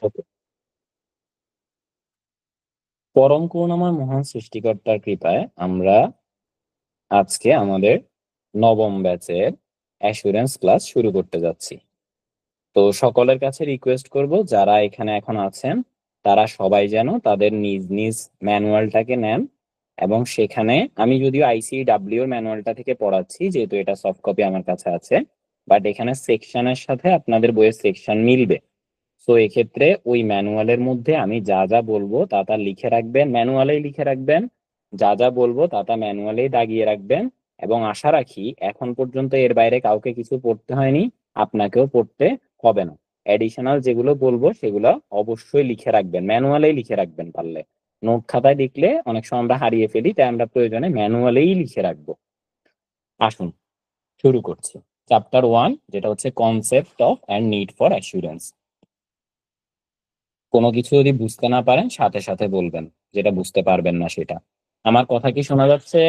ওকে। পরম করুণাময় মহান সৃষ্টিকর্তার কৃপায় আমরা আজকে আমাদের নবম ব্যাচের অ্যাসুরেন্স ক্লাস শুরু করতে যাচ্ছি। তো সকলের কাছে রিকোয়েস্ট করব, যারা এখানে এখন আছেন তারা সবাই যেন তাদের নিজ নিজ ম্যানুয়ালটাকে নেন, এবং সেখানে আমি যদিও আইসিডব্লিউ ম্যানুয়ালটা থেকে পড়াচ্ছি, যেহেতু এটা সফট কপি আমার কাছে আছে, বাট এখানে সেকশনের সাথে আপনাদের বইয়ের সেকশন মিলবে। তো এক্ষেত্রে ওই ম্যানুয়ালের মধ্যে আমি যা যা বলবো তা তা লিখে রাখবেন, ম্যানুয়ালেই লিখে রাখবেন। যা যা বলবো তা তা ম্যানুয়ালেই দাগিয়ে রাখবেন। এবং আশা রাখি এখন পর্যন্ত এর বাইরে কাউকে কিছু পড়তে হয়নি, আপনাকেও পড়তে হবে না। এডিশনাল যেগুলো বলবো সেগুলো অবশ্যই লিখে রাখবেন, ম্যানুয়ালেই লিখে রাখবেন। পারলে নোট খাতায় লিখলে অনেক সময় আমরা হারিয়ে ফেলি, তাই আমরা প্রয়োজনে ম্যানুয়ালেই লিখে রাখবো। আসুন শুরু করছি। চ্যাপ্টার 1, যেটা হচ্ছে concept of and need for assurance. কোনো কিছু যদি বুঝতে না পারেন সাথে সাথে বলবেন, যেটা বুঝতে পারবেন না সেটা। আমার কথা কি শোনা যাচ্ছে?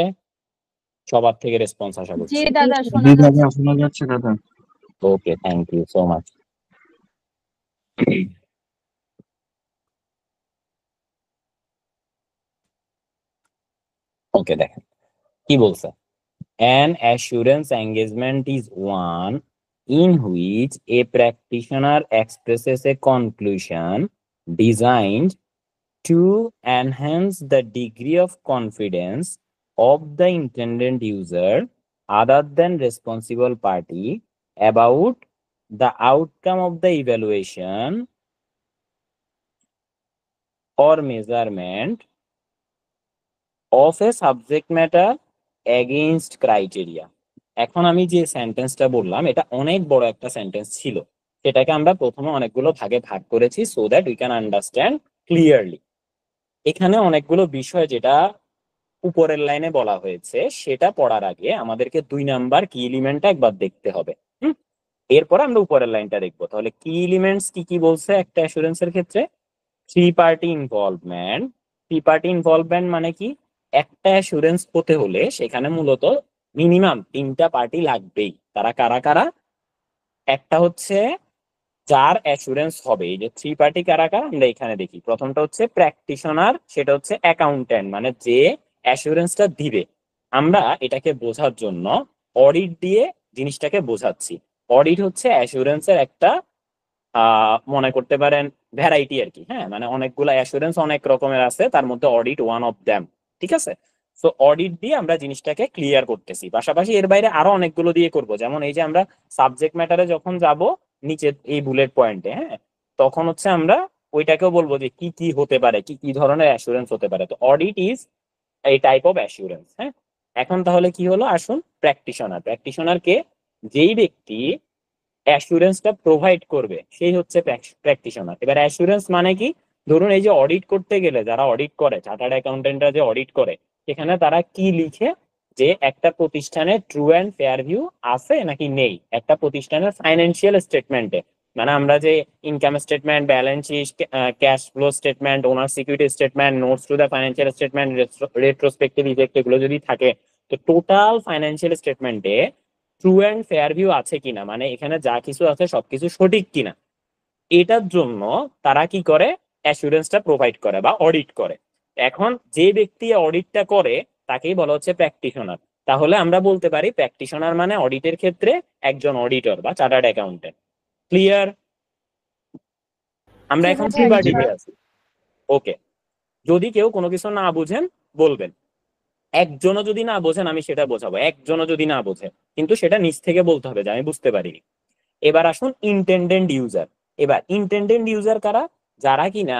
সবার থেকে রেসপন্স আশা জি করছি। দাদা, শোনা জি যাচ্ছে। দাদা, শোনা যাচ্ছে দাদা। ওকে, থ্যাংক ইউ সো মাচ। ওকে, দেখেন কি বলছে। An assurance engagement is one in which a practitioner expresses a conclusion designed to enhance the degree of confidence of the intended user other than responsible party about the outcome of the evaluation or measurement of a subject matter against criteria. এখন আমি যে সেন্টেন্সটা বললাম এটা অনেক বড় একটা sentence ছিল, সেটাকে আমরা প্রথমে অনেকগুলো ভাগে ভাগ করেছি so that we can understand clearly. এখানে অনেকগুলো বিষয় যেটা উপরের লাইনে বলা হয়েছে সেটা পড়ার আগে আমাদেরকে 2 নাম্বার কি এলিমেন্টটা একবার দেখতে হবে। এরপর আমরা উপরের লাইনটা দেখবো। তাহলে কি এলিমেন্টস কি কি বলছে একটা অ্যাসুরেন্সের ক্ষেত্রে? Three party involvement. Three party involvement মানে কি? একটা অ্যাসুরেন্স হতে হলে সেখানে মূলত মিনিমাম 3টা পার্টি লাগবেই। তারা কারা কারা? একটা হচ্ছে যার অ্যাসুরেন্স হবে, এই যে থ্রি পার্টি কারা কারা আমরা এখানে দেখি। প্রথমটা হচ্ছে প্র্যাকটিশনার, সেটা হচ্ছে অ্যাকাউন্ট্যান্ট, মানে যে অ্যাসুরেন্সটা দিবে। আমরা এটাকে বোঝার জন্য অডিট দিয়ে জিনিসটাকে বোঝাচ্ছি। অডিট হচ্ছে অ্যাসুরেন্সের একটা মনে করতে পারেন ভ্যারাইটি আর কি। হ্যাঁ, মানে অনেকগুলো অ্যাসুরেন্স অনেক রকমের আছে, তার মধ্যে অডিট ওয়ান অফ দ্যাম। ঠিক আছে, তো অডিট দিয়ে আমরা জিনিসটাকে ক্লিয়ার করতেছি। পাশাপাশি এর বাইরে আরো অনেকগুলো দিয়ে করব, যেমন এই যে আমরা সাবজেক্ট ম্যাটারে যখন যাব নিচে এই বুলেট পয়েন্টে, হ্যাঁ, তখন হচ্ছে আমরা ওইটাকেও বলবো যে কি কি হতে পারে, কি কি ধরনের অ্যাসুরেন্স হতে পারে। তো অডিট ইজ এই টাইপ অফ অ্যাসুরেন্স। হ্যাঁ, এখন তাহলে কি হলো, আসুন প্র্যাকটিশনার। প্র্যাকটিশনার কে? যেই ব্যক্তি অ্যাসুরেন্সটা প্রোভাইড করবে সেই হচ্ছে প্র্যাকটিশনার। এবার অ্যাসুরেন্স মানে কি? ধরুন এই যে অডিট করতে গেলে যারা অডিট করে, চার্টার্ড অ্যাকাউন্টেন্টরা যে অডিট করে, সেখানে তারা কি লিখে যে একটা প্রতিষ্ঠানের ট্রু অ্যান্ড ফেয়ার ভিউ আছে নাকি নেই একটা প্রতিষ্ঠানের ফাইন্যান্সিয়াল স্টেটমেন্টে। মানে আমরা যে income statement, balance sheet, cash flow statement, owner security statement, notes to the financial statement, retrospective effect, এগুলো যদি থাকে, তো টোটাল ফাইন্যান্সিয়াল স্টেটমেন্টে ট্রু অ্যান্ড ফেয়ার ভিউ আছে কিনা, মানে এখানে যা কিছু আছে সবকিছু সঠিক কিনা, এটার জন্য তারা কি করে? অ্যাসুরেন্সটা প্রোভাইড করে বা অডিট করে। এখন যে ব্যক্তি অডিটটা করে তাকেই বলা হচ্ছে প্র্যাকটিশনার। তাহলে আমরা বলতে পারি প্র্যাকটিশনার মানে অডিটের ক্ষেত্রে একজন অডিটর বা চার্টার্ড অ্যাকাউন্টেন্ট। ক্লিয়ার? আমরা এখন থ্রি পার্টিতে আছি। ওকে, যদি কেউ কোনো কিছু না বুঝেন বলবেন। একজনও যদি না বোঝেন আমি সেটা বোঝাবো, একজনও যদি না বোঝে, কিন্তু সেটা নিচ থেকে বলতে হবে যে আমি বুঝতে পারিনি। এবার আসুন ইন্টেন্ডেন্ট ইউজার। এবার ইন্টেন্ডেন্ট ইউজার কারা? যারা কিনা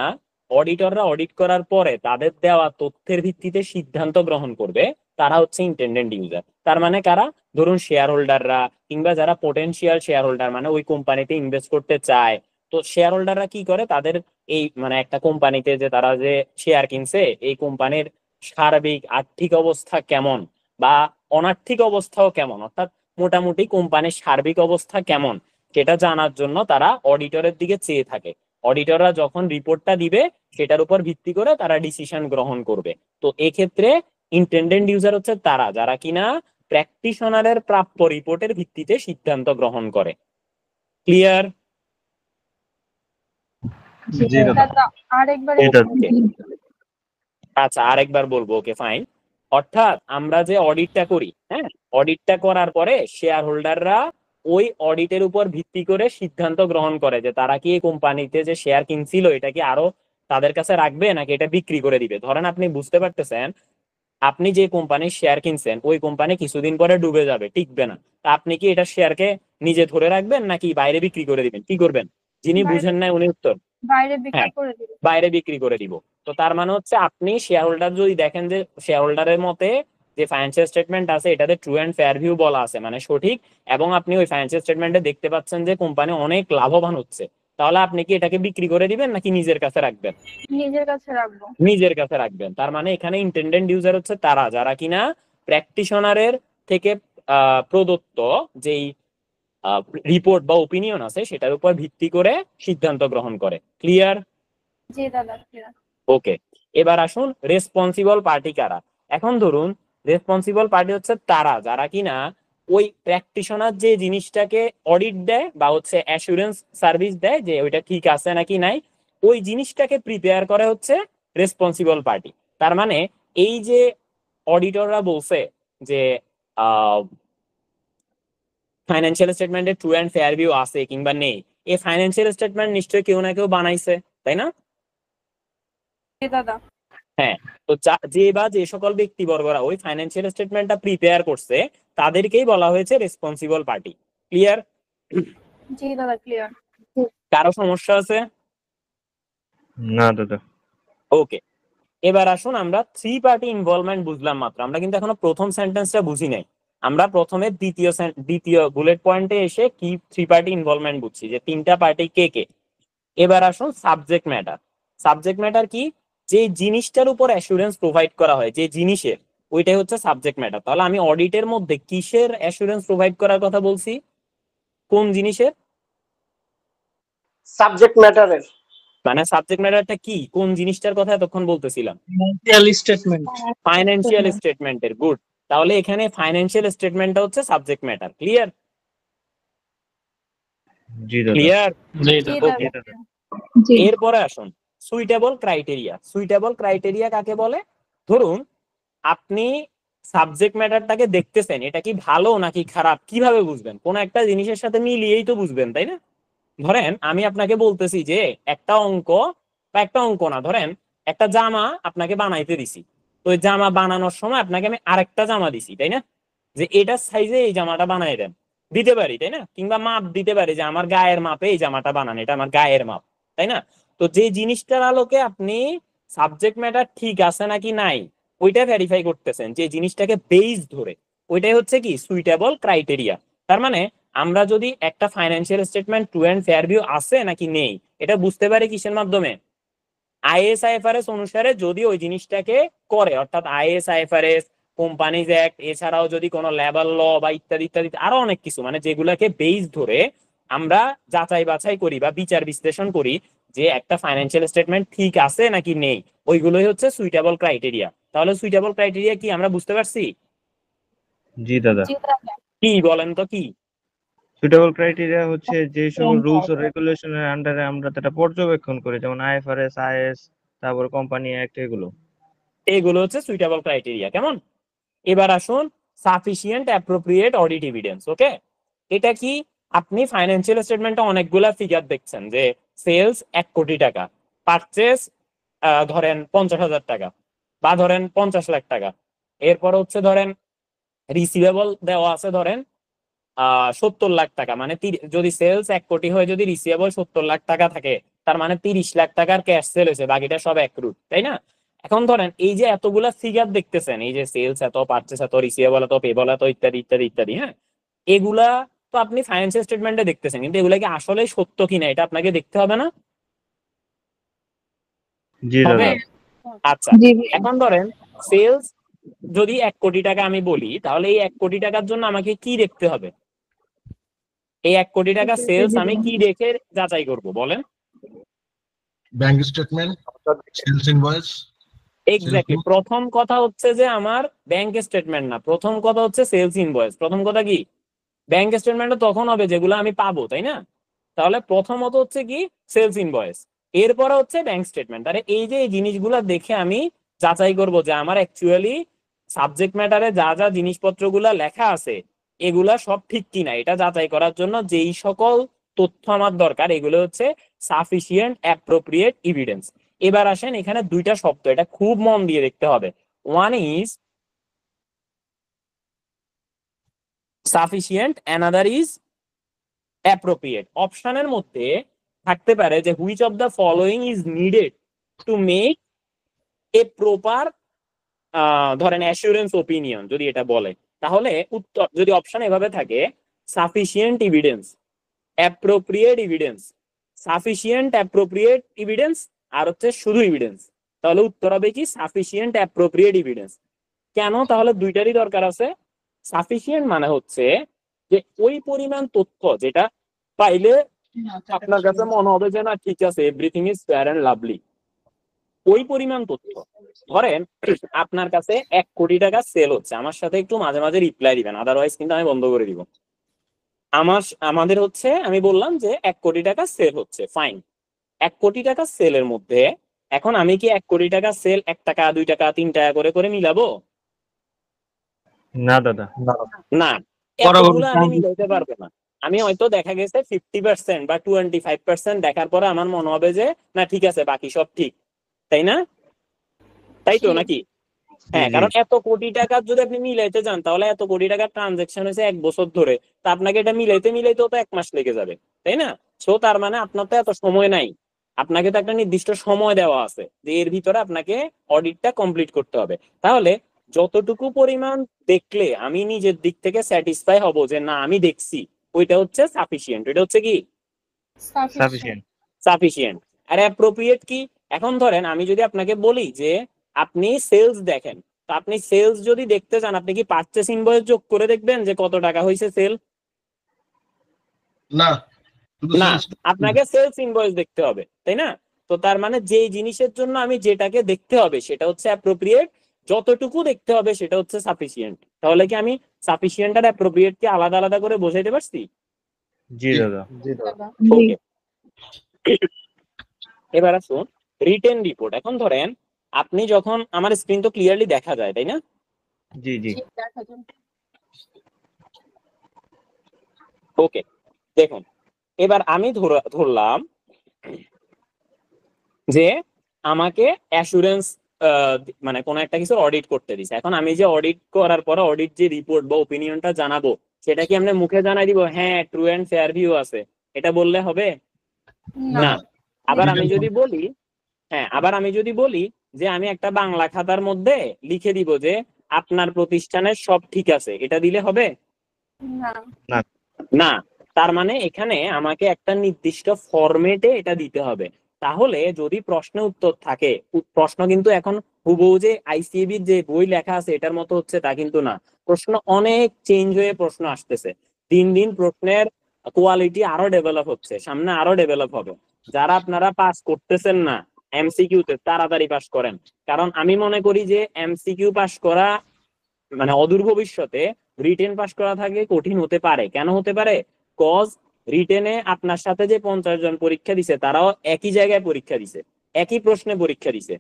অডিটররা অডিট করার পরে তাদের দেওয়া তথ্যের ভিত্তিতে সিদ্ধান্ত গ্রহণ করবে, তারা হচ্ছে ইন্টেন্ডেন্ট ইউজার। তার মানে কারা? ধরুন শেয়ার হোল্ডাররা, কিংবা যারা পোটেনশিয়াল শেয়ার হোল্ডার, মানে ওই কোম্পানিতে ইনভেস্ট করতে চায়। তো শেয়ার হোল্ডাররা কি করে? তাদের এই মানে একটা কোম্পানিতে যে তারা যে শেয়ার কিনছে, এই কোম্পানির সার্বিক আর্থিক অবস্থা কেমন বা অনার্থিক অবস্থাও কেমন, অর্থাৎ মোটামুটি কোম্পানির সার্বিক অবস্থা কেমন, সেটা জানার জন্য তারা অডিটরের দিকে চেয়ে থাকে। অডিটররা যখন রিপোর্টটা দিবে সেটার উপর ভিত্তি করে তারা ডিসিশন গ্রহণ করবে। তো এক্ষেত্রে ইন্টেন্ডেন্ট ইউজার হচ্ছে তারা যারা কিনা প্র্যাকটিশনারের প্রাপ্য রিপোর্টের ভিত্তিতে সিদ্ধান্ত গ্রহণ করে। ক্লিয়ার? জি দাদা। দাদা আরেকবার জি দাদা। ওকে আচ্ছা আরেকবার বলবো, ওকে ফাইন। অর্থাৎ আমরা যে অডিটটা করি, হ্যাঁ, অডিটটা করার পরে শেয়ার হোল্ডাররা ওই অডিটের উপর ভিত্তি করে সিদ্ধান্ত গ্রহণ করে যে তারা কি এই কোম্পানিতে যে শেয়ার কিনছিল এটা কি আরো তাদের কাছে রাখবে নাকি এটা বিক্রি করে দিবে। ধরেন আপনি বুঝতে পারতেছেন আপনি যে কোম্পানির শেয়ার কিনছেন ওই কোম্পানি কিছুদিন পরে ডুবে যাবে, টিকবে না, তা আপনি কি এটা শেয়ারকে নিজে ধরে রাখবেন নাকি বাইরে বিক্রি করে দিবেন, কি করবেন? যিনি বাইরে বুঝেন নাই উনি উত্তর। বাইরে বিক্রি হ্যাঁ, করে দিবে। বাইরে বিক্রি করে দিব। তো তার মানে হচ্ছে আপনি শেয়ার হোল্ডার যদি দেখেন যে শেয়ার হোল্ডারের মতে যে ফাইন্যান্সিয়াল স্টেটমেন্ট আছে এটাতে ট্রু অ্যান্ড ফেয়ার ভিউ বলা আছে মানে সঠিক, এবং আপনি ওই ফাইন্যান্সিয়াল স্টেটমেন্টে দেখতে পাচ্ছেন যে কোম্পানি অনেক লাভবান হচ্ছে, তাহলে আপনি কি এটাকে বিক্রি করে দিবেন নাকি নিজের কাছে রাখবেন? নিজের কাছে রাখবো। নিজের কাছে রাখবেন। তার মানে এখানে ইন্টেন্ডেন্ট ইউজার হচ্ছে তারা যারা কিনা প্র্যাকটিশনারের থেকে প্রদত্ত যেই রিপোর্ট বা ওপিনিয়ন আছে সেটার উপর ভিত্তি করে সিদ্ধান্ত গ্রহণ করে। ক্লিয়ার? জি দাদা clear। ওকে, এবার আসুন রেসপন্সিবল পার্টি কারা। এখন ধরুন রেসপন্সিবল পার্টি হচ্ছে তারা যারা কিনা ওই প্র্যাকটিশনার যে জিনিসটাকে অডিট দেয় বা হচ্ছে অ্যাসুরেন্স সার্ভিস দেয় যে ওইটা ঠিক আছে নাকি নাই, ওই জিনিসটাকে প্রিপেয়ার করে হচ্ছে রেসপন্সিবল পার্টি। তার মানে এই যে অডিটররা বলছে যে ফাইন্যান্সিয়াল স্টেটমেন্টে ট্রু অ্যান্ড ফেয়ার ভিউ আছে কিংবা নেই, এই ফাইন্যান্সিয়াল স্টেটমেন্ট নিশ্চয়ই কেউ না কেউ বানাইছে, তাই না? জি দাদা। হ্যাঁ, তো যে বা যে সকল ব্যক্তিবর্গরা ওই ফাইন্যান্সিয়াল স্টেটমেন্টটা প্রিপেয়ার করছে তাদেরকেই বলা হয়েছে রেসপন্সিবল পার্টি। ক্লিয়ার? জি দাদা ক্লিয়ার। কারো সমস্যা আছে? না দাদা। ওকে, এবার আসুন আমরা থ্রি পার্টি ইনভলভমেন্ট বুঝলাম মাত্র, আমরা কিন্তু এখনো প্রথম সেন্টেন্সটা বুঝি নাই। আমরা প্রথমে দ্বিতীয় বুলেট পয়েন্টে এসে কি থ্রি পার্টি ইনভলভমেন্ট বুঝছি যে তিনটা পার্টি কে কে। এবার আসুন সাবজেক্ট ম্যাটার। সাবজেক্ট ম্যাটার কি? যে জিনিসটার উপর অ্যাসুরেন্স প্রোভাইড করা হয় যে জিনিসের, ওইটাই হচ্ছে সাবজেক্ট ম্যাটার। তাহলে আমি অডিটের মধ্যে কিসের অ্যাসুরেন্স প্রোভাইড করার কথা বলছি? কোন জিনিসের? সাবজেক্ট ম্যাটারের। মানে সাবজেক্ট ম্যাটারটা কি, কোন জিনিসটার কথা এতক্ষণ বলতেছিলাম? Financial statement. ফাইন্যান্সিয়াল স্টেটমেন্টের। গুড, তাহলে এখানে ফাইন্যান্সিয়াল স্টেটমেন্টটা হচ্ছে সাবজেক্ট ম্যাটার। ক্লিয়ার? জি দাদা। ক্লিয়ার? জি ওকে, দাদা। এরপরে আসুন সুইটেবল ক্রাইটেরিয়া। সুইটেবল ক্রাইটেরিয়া কাকে বলে? ধরুন আপনি সাবজেক্ট ম্যাটারটাকে দেখতেছেন এটা কি ভালো নাকি খারাপ কিভাবে বুঝবেন? কোন একটা জিনিসের সাথে মিলিয়েই তো বুঝবেন, তাই না? ধরেন আমি আপনাকে বলতেছি যে একটা অঙ্ক, বা একটা অঙ্ক না, ধরেন একটা জামা আপনাকে বানাইতে দিছি, তো ওই জামা বানানোর সময় আপনাকে আমি আরেকটা জামা দিছি, তাই না? যে এটার সাইজে এই জামাটা বানাই দেন, দিতে পারি তাই না? কিংবা মাপ দিতে পারি যে আমার গায়ের মাপে এই জামাটা বানান, এটা আমার গায়ের মাপ, তাই না? তো যে জিনিসটার আলোকে আপনি সাবজেক্ট ম্যাটার ঠিক আছে নাকি নাই ওইটা ভেরিফাই করতেছেন যে জিনিসটাকে বেস ধরে, ওইটাই হচ্ছে কি সুইটেবল ক্রাইটেরিয়া। তার মানে আমরা যদি একটা financial statement true and fair view আছে নাকি নেই এটা বুঝতে পারি কিসের মাধ্যমে? আইএস/আইএফআরএস অনুসারে যদি ওই জিনিসটাকে করে, অর্থাৎ আইএস/আইএফআরএস, কোম্পানিজ অ্যাক্ট, এছাড়াও যদি কোনো লেবার ল বা ইত্যাদি ইত্যাদি আরো অনেক কিছু মানে যেগুলোকে বেস ধরে আমরা যাচাই বাছাই করি বা বিচার বিশ্লেষণ করি যে একটা ফাইন্যান্সিয়াল স্টেটমেন্ট ঠিক আছে নাকি নেই, ওইগুলোই হচ্ছে সুইটেবল ক্রাইটেরিয়া। তাহলে সুইটেবল ক্রাইটেরিয়া কি আমরা বুঝতে পারছি? জি দাদা। জি দাদা। কি বলেন তো কি? সুইটেবল ক্রাইটেরিয়া হচ্ছে যে সকল রুলস ও রেগুলেশনের আন্ডারে আমরা সেটা পর্যবেক্ষণ করি, যেমন আইএফআরএস, আইএস, তারপর কোম্পানি অ্যাক্ট, এগুলো। এগুলো হচ্ছে সুইটেবল ক্রাইটেরিয়া। কেমন? এবার আসুন সাফিসিয়েন্ট অ্যাপ্রোপ্রিয়েট অডিট এভিডেন্স। ওকে, এটা কি? আপনি ফাইন্যান্সিয়াল স্টেটমেন্টে অনেকগুলা ফিগার দেখছেন যে সেলস 1 কোটি টাকা, পারচেস ধরেন 50,000 টাকা বা ধরেন 50 লাখ টাকা, এরপর হচ্ছে ধরেন রিসিভেবল দেওয়া আছে ধরেন 70 লাখ টাকা, মানে যদি সেলস 1 কোটি হয় যদি রিসিভেবল 70 লাখ টাকা থাকে তার মানে 30 লাখ টাকার ক্যাশ সেল হয়েছে, বাকিটা সব অ্যাক্রুড, তাই না? এখন ধরেন এই যে এতগুলা ফিগার দেখতেছেন, এই যে সেলস এত, পারচেস এত, রিসিভেবল এত, পেবল এত, ইত্যাদি ইত্যাদি ইত্যাদি, হ্যাঁ, এগুলা তো আপনি ফাইন্যান্সিয়াল স্টেটমেন্টে দেখতেছেন, কিন্তু এগুলা কি আসলে সত্য কিনা এটা আপনাকে দেখতে হবে না? জি হবে। দাদা। আচ্ছা, এখন ধরেন সেলস যদি 1 কোটি টাকা আমি বলি, তাহলে এই 1 কোটি টাকার জন্য আমাকে কি দেখতে হবে? এই 1 কোটি টাকা সেলস আমি কি দেখে যাচাই করব বলেন? Bank statement, sales invoice. Exactly, প্রথম কথা হচ্ছে যে আমার ব্যাংক স্টেটমেন্ট না, প্রথম কথা হচ্ছে সেলস ইনভয়েস। প্রথম কথা কি? ব্যাংক স্টেটমেন্ট তখন হবে যেগুলো আমি পাবো, তাই না? তাহলে প্রথমত হচ্ছে কি সেলস ইনভয়েস। এরপরে হচ্ছে ব্যাংক স্টেটমেন্ট। আরে এই যে এই জিনিসগুলো দেখে আমি যাচাই করব যে আমার অ্যাকচুয়ালি সাবজেক্ট ম্যাটারে যা যা জিনিসপত্রগুলা লেখা আছে এগুলা সব ঠিক কিনা, এটা যাচাই করার জন্য যেই সকল তথ্য আমার দরকার এগুলো হচ্ছে সাফিসিয়েন্ট অ্যাপ্রোপ্রিয়েট এভিডেন্স। এবার আসেন, এখানে দুইটা শব্দ, এটা খুব মন দিয়ে দেখতে হবে। One is sufficient, another is appropriate. অপশনের মধ্যে থাকতে পারে যে which of the following is needed to make a proper ধরেন অ্যাসুরেন্স ওপিনিয়ন, যদি এটা বলে তাহলে উত্তর, যদি অপশন এভাবে থাকে sufficient evidence, appropriate evidence, sufficient appropriate evidence, আর হচ্ছে শুধু এভিডেন্স, তাহলে উত্তর হবে কি সাফিসিয়েন্ট অ্যাপ্রোপ্রিয়েট এভিডেন্স। কেন? তাহলে দুইটারই দরকার আছে। সাফিসিয়েন্ট মানে হচ্ছে যে ওই পরিমাণ তথ্য যেটা পাইলে আপনার কাছে মনে হবে যে না ঠিক আছে, everything is fair and lovely, ওই পরিমাণ তথ্য। ধরেন আপনার কাছে 1 কোটি টাকা সেল হচ্ছে, আমার সাথে একটু মাঝে মাঝে রিপ্লাই দিবেন, আদারওয়াইজ কিন্তু আমি বন্ধ করে দিব। আমাদের হচ্ছে, আমি বললাম যে 1 কোটি টাকা সেল হচ্ছে, ফাইন। 1 কোটি টাকা সেলের মধ্যে এখন আমি কি 1 কোটি টাকা সেল 1 টাকা 2 টাকা 3 টাকা করে করে মিলাবো? না দাদা, না, এতগুলো আমি মিলাইতে পারবো না। আমি হয়তো দেখা গেছে 50% বা 25% দেখার পরে আমার মনে হবে যে না ঠিক আছে, বাকি সব ঠিক, তাই না? তাই তো নাকি? হ্যাঁ, কারণ এত কোটি টাকা যদি আপনি মিলাইতে যান তাহলে এত কোটি টাকার ট্রানজাকশন হয়েছে 1 বছর ধরে, তা আপনাকে এটা মিলাইতে মিলাইতেও তো 1 মাস লেগে যাবে, তাই না? সো তার মানে আপনার তো এত সময় নাই, আপনাকে তো একটা নির্দিষ্ট সময় দেওয়া আছে যে এর ভিতরে আপনাকে অডিটটা কমপ্লিট করতে হবে। তাহলে যতটুকু পরিমাণ দেখলে আমি নিজের দিক থেকে স্যাটিসফাই হব যে না আমি দেখছি, ওইটা হচ্ছে সাফিসিয়েন্ট। ওইটা হচ্ছে কি সাফিসিয়েন্ট। সাফিসিয়েন্ট। আর অ্যাপ্রোপ্রিয়েট কি? এখন ধরেন আমি যদি আপনাকে বলি যে আপনি সেলস দেখেন, তো আপনি সেলস যদি দেখতে চান আপনি কি পারচেজ ইনভয়েস যোগ করে দেখবেন যে কত টাকা হয়েছে সেল? না, শুধু না, sales। আপনাকে সেলস ইনভয়েস দেখতে হবে, তাই না? তো তার মানে যেই জিনিসের জন্য আমি যেটাকে দেখতে হবে সেটা হচ্ছে অ্যাপ্রোপ্রিয়েট, যতটুকু দেখতে হবে সেটা হচ্ছে সাফিসিয়েন্ট। তাহলে কি আমি সাফিসিয়েন্ট আর অ্যাপ্রোপ্রিয়েট কে আলাদা আলাদা করে বোঝাইতে পারছি? জি দাদা। ওকে, এবার আসুন রিটেন রিপোর্ট। এখন ধরেন আপনি যখন, আমার স্ক্রিন তো ক্লিয়ারলি দেখা যায় তাই না? জি জি। ওকে, দেখুন এবার আমি ধরলাম যে আমাকে অ্যাসুরেন্স মানে কোন একটা কিছু অডিট করতে দিছে। এখন আমি যে অডিট করার পরে অডিট যে রিপোর্ট বা ওপিনিয়নটা জানাবো সেটা কি আমরা মুখে জানাই দিব হ্যাঁ ট্রু এন্ড ফেয়ার ভিউ আছে, এটা বললে হবে? না। আবার আমি যদি বলি, হ্যাঁ আবার আমি যদি বলি যে আমি একটা বাংলা খাতার মধ্যে লিখে দিব যে আপনার প্রতিষ্ঠানের সব ঠিক আছে, এটা দিলে হবে? না। না। তার মানে এখানে আমাকে একটা নির্দিষ্ট ফরম্যাটে এটা দিতে হবে। তাহলে যদি প্রশ্নে উত্তর থাকে, প্রশ্ন কিন্তু এখন হুবহু যে আইসিএবি যে বই লেখা আছে এটার মতো হচ্ছে তা কিন্তু না, প্রশ্ন অনেক চেঞ্জ হয়ে প্রশ্ন আসতেছে, দিন দিন প্রশ্নের কোয়ালিটি আরো ডেভেলপ হচ্ছে, সামনে আরো ডেভেলপ হবে। যারা আপনারা পাস করতেছেন না এমসিকিউতে, তাড়াতাড়ি পাস করেন, কারণ আমি মনে করি যে এমসিকিউ পাস করা মানে অদূর ভবিষ্যতে রিটেন পাস করা থাকে কঠিন হতে পারে। কেন হতে পারে? কজ রিটেনে আপনার সাথে যে 50 জন পরীক্ষা দিছে তারাও একই জায়গায় পরীক্ষা দিছে, একই প্রশ্নে পরীক্ষা দিছে।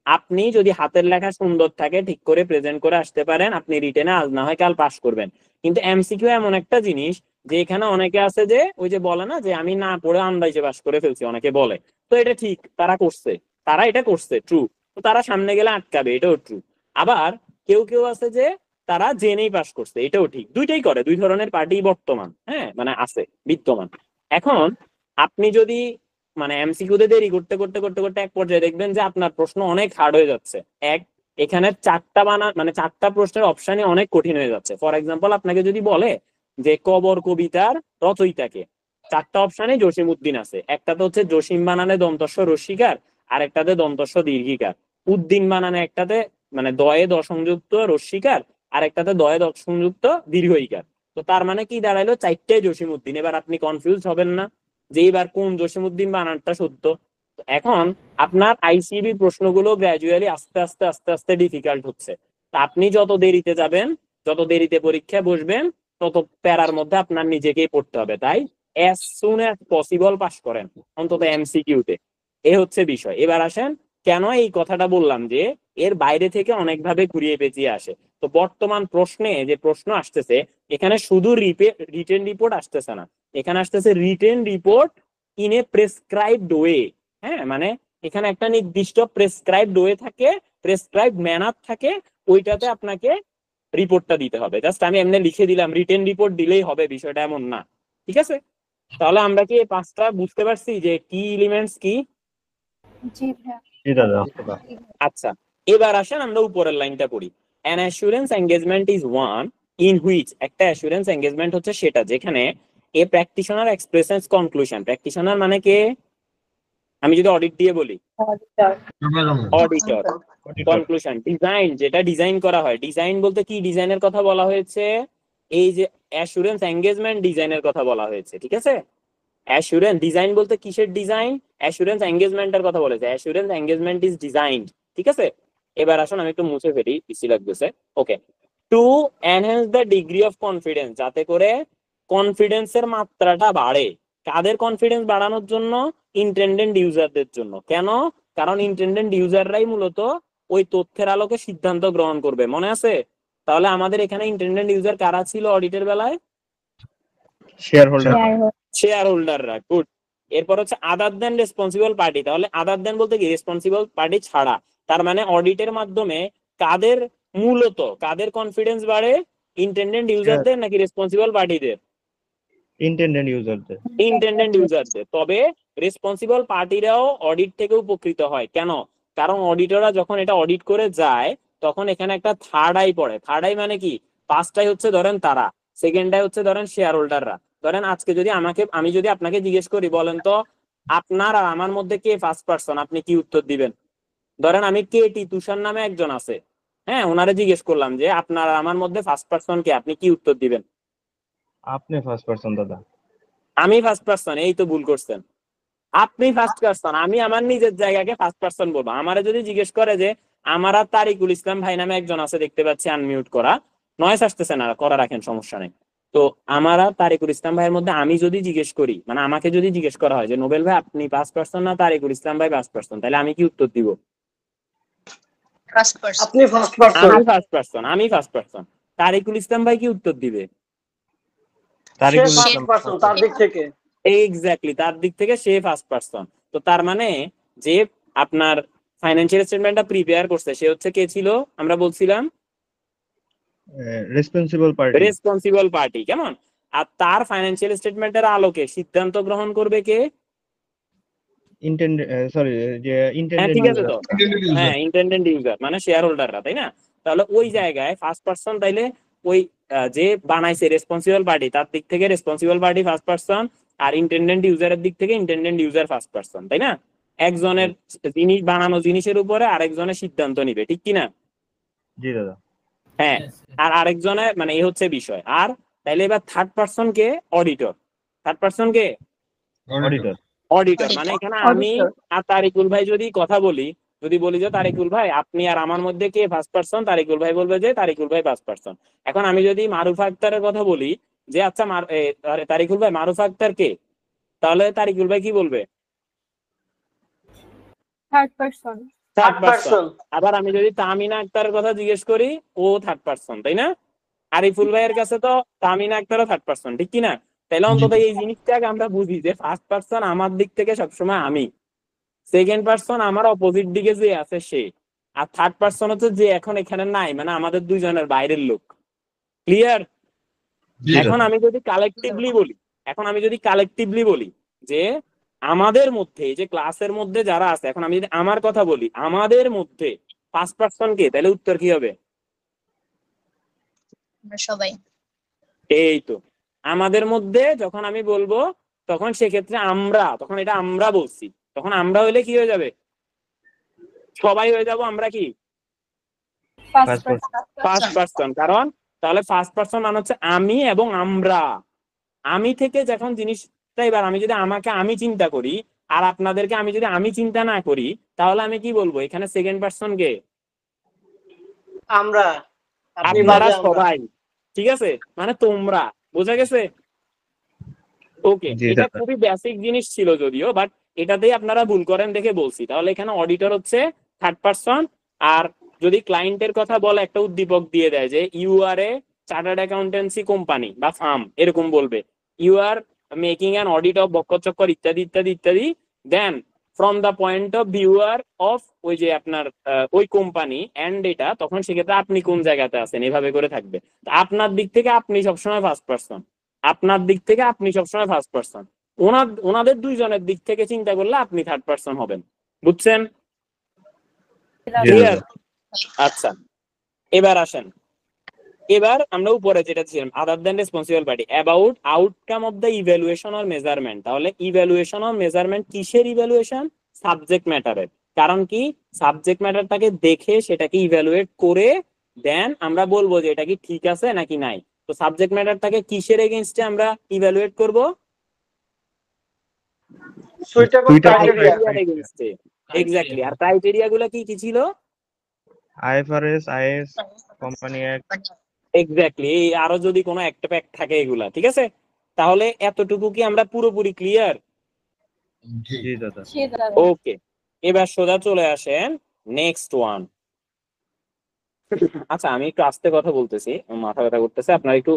আপনি যদি হাতের লেখা সুন্দর থাকে, ঠিক করে প্রেজেন্ট করে আসতে পারেন, আপনি রিটেনে আজ না হয় কাল পাস করবেন। কিন্তু এমসিকিউ এমন একটা জিনিস যে এখানে অনেকে আছে যে ওই যে বলে না যে আমি না পড়ে আন্দাজে পাস করে ফেলছি, অনেকে বলে, তো এটা ঠিক, তারা করছে, তারা এটা করছে ট্রু, তো তারা সামনে গেলে আটকাবে, এটাও ট্রু। আবার কেউ কেউ আছে যে তারা জেনেই পাস করছে, এটাও ঠিক। দুইটাই করে, দুই ধরনের পার্টি বর্তমান, হ্যাঁ মানে আছে, বিদ্যমান। এখন আপনি যদি মানে এমসিকিউতে দেরি করতে করতে করতে করতে এক পর্যায়ে দেখবেন যে আপনার প্রশ্ন অনেক হার্ড হয়ে যাচ্ছে, এখানে 4টা মানে 4টা প্রশ্নের অপশনই অনেক কঠিন হয়ে যাচ্ছে। ফর এক্সাম্পল আপনাকে যদি বলে যে কবর কবিতার রচয়িতাকে, 4টা অপশনে জসিমউদ্দিন আছে, একটাতে হচ্ছে জসিম বানানে দন্তস্ব রস্যিকার, আর একটাতে দন্তস্ব দীর্ঘিকার, উদ্দিন বানানে একটাতে মানে দয়ে দ সংযুক্ত রস্যিকার, আর একটাতে দয়ে দ সংযুক্ত দীর্ঘইকার। তো তার মানে কি দাঁড়াইলো, 4টাই জসিমউদ্দিন। এবার আপনি কনফিউজ হবেন না যে এবার কোন জসিমউদ্দিন বানানটা সত্য? এখন আপনার আইসিবি প্রশ্নগুলো গ্র্যাজুয়ালি আস্তে আস্তে আস্তে আস্তে ডিফিকাল্ট হচ্ছে। তা আপনি যত দেরিতে যাবেন, যত দেরিতে পরীক্ষায় বসবেন, তত প্যারার মধ্যে আপনার নিজেকেই পড়তে হবে। তাই as soon as possible pass করেন, অন্তত এমসিকিউতে। এ হচ্ছে বিষয়। এবার আসেন কেন এই কথাটা বললাম যে এর বাইরে থেকে অনেকভাবে ঘুরিয়ে পেঁচিয়ে আসে। তো বর্তমান প্রশ্নে যে প্রশ্ন আসতেছে এখানে শুধু রিটেন রিপোর্ট আসতেছে না, এখানে আসতেছে written report in a prescribed way. হ্যাঁ, মানে এখানে একটা নির্দিষ্ট প্রেসক্রাইবড ওয়ে থাকে, প্রেসক্রাইবড ম্যানার থাকে, ওইটাতে আপনাকে রিপোর্টটা দিতে হবে। জাস্ট আমি এমনি লিখে দিলাম রিটেন রিপোর্ট দিলেই হবে, বিষয়টা এমন না। ঠিক আছে, তাহলে আমরা কি এই পাঁচটা বুঝতে পারছি যে কি এলিমেন্টস কি? জি ভাইয়া। জি দাদা। আচ্ছা, এবার আসেন আমরা উপরের লাইনটা পড়ি। An assurance engagement is one in which, একটা অ্যাসুরেন্স এঙ্গেজমেন্ট হচ্ছে সেটা যেখানে এ প্র্যাকটিশনার এক্সপ্রেসেস কনক্লুশন। প্র্যাকটিশনার মানে কে? আমি যদি অডিট দিয়ে বলি অডিটর, কনক্লুশন ডিজাইন, যেটা ডিজাইন করা হয়। ডিজাইন বলতে কি ডিজাইনের কথা বলা হয়েছে? এই যে অ্যাসুরেন্স এঙ্গেজমেন্ট ডিজাইনের কথা বলা হয়েছে। ঠিক আছে, অ্যাসুরেন্স ডিজাইন বলতে কিসের ডিজাইন? অ্যাসুরেন্স এঙ্গেজমেন্টের কথা বলেছে। Assurance engagement is designed. ঠিক আছে, এবার আসুন আমি একটু মুছে ফেলি, বেশি লাগতেছে। Okay, to enhance the degree of confidence, যাতে করে কনফিডেন্সের মাত্রাটা বাড়ে। কাদের কনফিডেন্স বাড়ানোর জন্য? ইন্টেন্ডেন্ট ইউজারদের জন্য। কেন? কারণ ইন্টেন্ডেন্ট ইউজাররাই মূলত ওই তথ্যের আলোকে সিদ্ধান্ত গ্রহণ করবে। মনে আছে? তাহলে আমাদের এখানে ইন্টেন্ডেন্ট ইউজার কারা ছিল অডিটের বেলায়? Share holder. শেয়ার হোল্ডাররা। গুড। এরপর হচ্ছে আদার দেন রেসপন্সিবল পার্টি। তাহলে আদার দেন বলতে কি? রেসপন্সিবল পার্টি ছাড়া। তার মানে অডিটের মাধ্যমে কাদের মূলত কাদের কনফিডেন্স বাড়ে? ইন্টেন্ডেন্ট ইউজারদের নাকি রেসপন্সিবল পার্টিদের? ইন্টেন্ডেন্ট ইউজারদের। ইন্টেন্ডেন্ট ইউজারদের। তবে রেসপন্সিবল পার্টিরাও অডিট থেকে উপকৃত হয়। কেন? কারণ অডিটররা যখন এটা অডিট করে যায় তখন এখানে একটা থার্ড আই পড়ে। থার্ড আই মানে কি? ফার্স্ট আই হচ্ছে ধরেন তারা, সেকেন্ড আই হচ্ছে ধরেন শেয়ার হোল্ডাররা। ধরেন আজকে যদি আমি যদি আপনাকে জিজ্ঞেস করি বলেন তো আপনার আর আমার মধ্যে কে ফার্স্ট পারসন, আপনি কি উত্তর দিবেন? ধরেন আমি কেটি তুষার নামে একজন আছে, হ্যাঁ, ওনারে জিজ্ঞেস করলাম যে আপনার আর আমার মধ্যে ফার্স্ট পারসন কে, আপনি কি উত্তর দিবেন? আপনি ফার্স্ট পারসন দাদা। আমি ফার্স্ট পারসন। এই তো ভুল করছেন, আপনি ফার্স্ট পারসন। আমি আমার নিজের জায়গাকে ফার্স্ট পারসন বলবো। আমারে যদি জিজ্ঞেস করে যে আমার আর তারিকুল ইসলাম ভাই নামে একজন আছে, দেখতে পাচ্ছি আনমিউট করা, নয়েস আসতেছে না, করা রাখেন, সমস্যা নেই। তো আমার আর তারিকুল ইসলাম ভাইয়ের মধ্যে আমি যদি জিজ্ঞেস করি, মানে আমাকে যদি জিজ্ঞেস করা হয় যে নোবেল ভাই আপনি ফার্স্ট পারসন না তারিকুল ইসলাম ভাই ফার্স্ট পারসন, তাহলে আমি কি উত্তর দিব? আপনি ফার্স্ট পারসন। আমি ফার্স্ট পারসন। আমি ফার্স্ট পারসন। তারিকুল ইসলাম ভাই কি উত্তর দিবে? তারিকুল সে ইসলাম ফার্স্ট পারসন তার দিক থেকে। এক্স্যাক্টলি, তার দিক থেকে সে ফার্স্ট পারসন। তো তার মানে যে আপনার ফাইন্যান্সিয়াল স্টেটমেন্টটা প্রিপেয়ার করছে সে হচ্ছে কে ছিল? আমরা বলছিলাম রেসপন্সিবল পার্টি। Responsible party. কেমন? আর তার ফাইন্যান্সিয়াল স্টেটমেন্টের আলোকে সিদ্ধান্ত গ্রহণ করবে কে? হ্যাঁ, ঠিক আছে তো। হ্যাঁ, ইন্টেন্ডেন্ট ইউজার মানে শেয়ার হোল্ডাররা, তাই না? তাহলে ওই জায়গায় ফার্স্ট পারসন, তাইলে ওই যে বানাইছে রেসপন্সিবল পার্টি তার দিক থেকে রেসপন্সিবল পার্টি ফার্স্ট পারসন, আর ইন্টেন্ডেন্ট ইউজারের দিক থেকে ইন্টেন্ডেন্ট ইউজার ফার্স্ট পারসন, তাই না? একজনের জিনিস বানানো জিনিসের উপরে আরেকজনের সিদ্ধান্ত নিবে, ঠিক কিনা? জি দাদা। হ্যাঁ, আর আরেকজনের মানে এই হচ্ছে বিষয়। আর তাইলে এবার থার্ড পারসন কে? অডিটর। থার্ড পারসন কে? অডিটর। অডিটর। মানে এখানে আমি আর তারিকুল ভাই যদি কথা বলি, যদি বলি যে তারিকুল ভাই আপনি আর আমার মধ্যে কে ফার্স্ট পারসন, তারিকুল ভাই বলবে যে তারিকুল ভাই ফার্স্ট পারসন। এখন আমি যদি মারুফা আক্তারের কথা বলি যে আচ্ছা তারিকুল ভাই মারুফা আক্তার কে, তাহলে তারিকুল ভাই কি বলবে? Third person. Third person. আবার আমি যদি তামিনা আক্তারের কথা জিজ্ঞেস করি, ও থার্ড পারসন, তাই না? আরিফুল ভাইয়ের কাছে তো তামিনা আক্তারও থার্ড পারসন, ঠিক কিনা? তাহলে অন্তত এই জিনিসটাকে আমরা বুঝি যে ফার্স্ট পারসন আমার দিক থেকে সবসময় আমি, সেকেন্ড পারসন আমার অপোজিট দিকে যে আছে সে, আর থার্ড পারসন হচ্ছে যে এখন এখানে নাই, মানে আমাদের দুইজনের বাইরের লোক। ক্লিয়ার? এখন আমি যদি কালেকটিভলি বলি যে আমাদের মধ্যে, যে ক্লাসের মধ্যে যারা আছে, এখন আমি যদি আমার কথা বলি, আমাদের মধ্যে ফার্স্ট পারসন কে, তাহলে উত্তর কি হবে? সবাই। এই তো, আমাদের মধ্যে যখন আমি বলবো তখন সেক্ষেত্রে আমরা, তখন এটা আমরা বলছি, তখন আমরা হইলে কি হয়ে যাবে? সবাই হয়ে যাব। আমরা কি? First person. কারণ তাহলে ফার্স্ট পারসন মানে হচ্ছে আমি এবং আমরা। আমি থেকে যখন জিনিসটা, এবার আমি যদি আমাকে আমি চিন্তা করি আর আপনাদেরকে আমি যদি আমি চিন্তা না করি, তাহলে আমি কি বলবো? এখানে সেকেন্ড পারসন কে? আমরা। আপনারা সবাই। ঠিক আছে, মানে তোমরা। বোঝা গেছে? ওকে, এটা খুবই বেসিক জিনিস ছিল যদিও, বাট এটাতেই আপনারা ভুল করেন দেখে বলছি। তাহলে এখানে অডিটর হচ্ছে থার্ড পারসন। আর যদি ক্লায়েন্টের কথা বলে একটা উদ্দীপক দিয়ে দেয় যে you are a chartered accountancy company বা ফার্ম, এরকম বলবে you are making an audit of বক্কর চক্কর ইত্যাদি ইত্যাদি ইত্যাদি, then from the point of viewer of ওই যে আপনার ওই কোম্পানি অ্যান্ড এটা, তখন সেক্ষেত্রে আপনি কোন জায়গাতে আছেন এভাবে করে থাকবে। আপনার দিক থেকে আপনি সবসময় ফার্স্ট পারসন, আপনার দিক থেকে আপনি সবসময় ফার্স্ট পারসন, ওনাদের দুইজনের দিক থেকে চিন্তা করলে আপনি থার্ড পারসন হবেন। বুঝছেন? জি ক্লিয়ার? দাদা। আচ্ছা, এবার আসেন, এবার আমরা উপরে যেটা ছিলাম other than responsible party about outcome of the evaluation or measurement. তাহলে ইভ্যালুয়েশন অর মেজারমেন্ট কিসের ইভ্যালুয়েশন? সাবজেক্ট ম্যাটারের। কারণ কি, সাবজেক্ট ম্যাটারটাকে দেখে সেটাকে ইভ্যালুয়েট করে দেন আমরা বলবো যে এটা কি ঠিক আছে নাকি নাই। তো সাবজেক্ট ম্যাটারটাকে কিসের এগেইনস্টে আমরা ইভ্যালুয়েট করব? Suitable Suitable criteria. ক্রাইটেরিয়ার এগেইনস্টে। এক্স্যাক্টলি। আর ক্রাইটেরিয়া গুলা কি কি ছিল? IFRS, IS, company act. Exactly, এই আরো যদি কোনো একটা প্যাক থাকে এগুলা, ঠিক আছে? তাহলে এতটুকু কি আমরা পুরোপুরি ক্লিয়ার? জি। জি দাদা। জি দাদা। ওকে, এবার সোজা চলে আসেন নেক্সট ওয়ান। আচ্ছা, আমি একটু আস্তে কথা বলতেছি, মাথা ব্যথা করতেছে আপনার একটু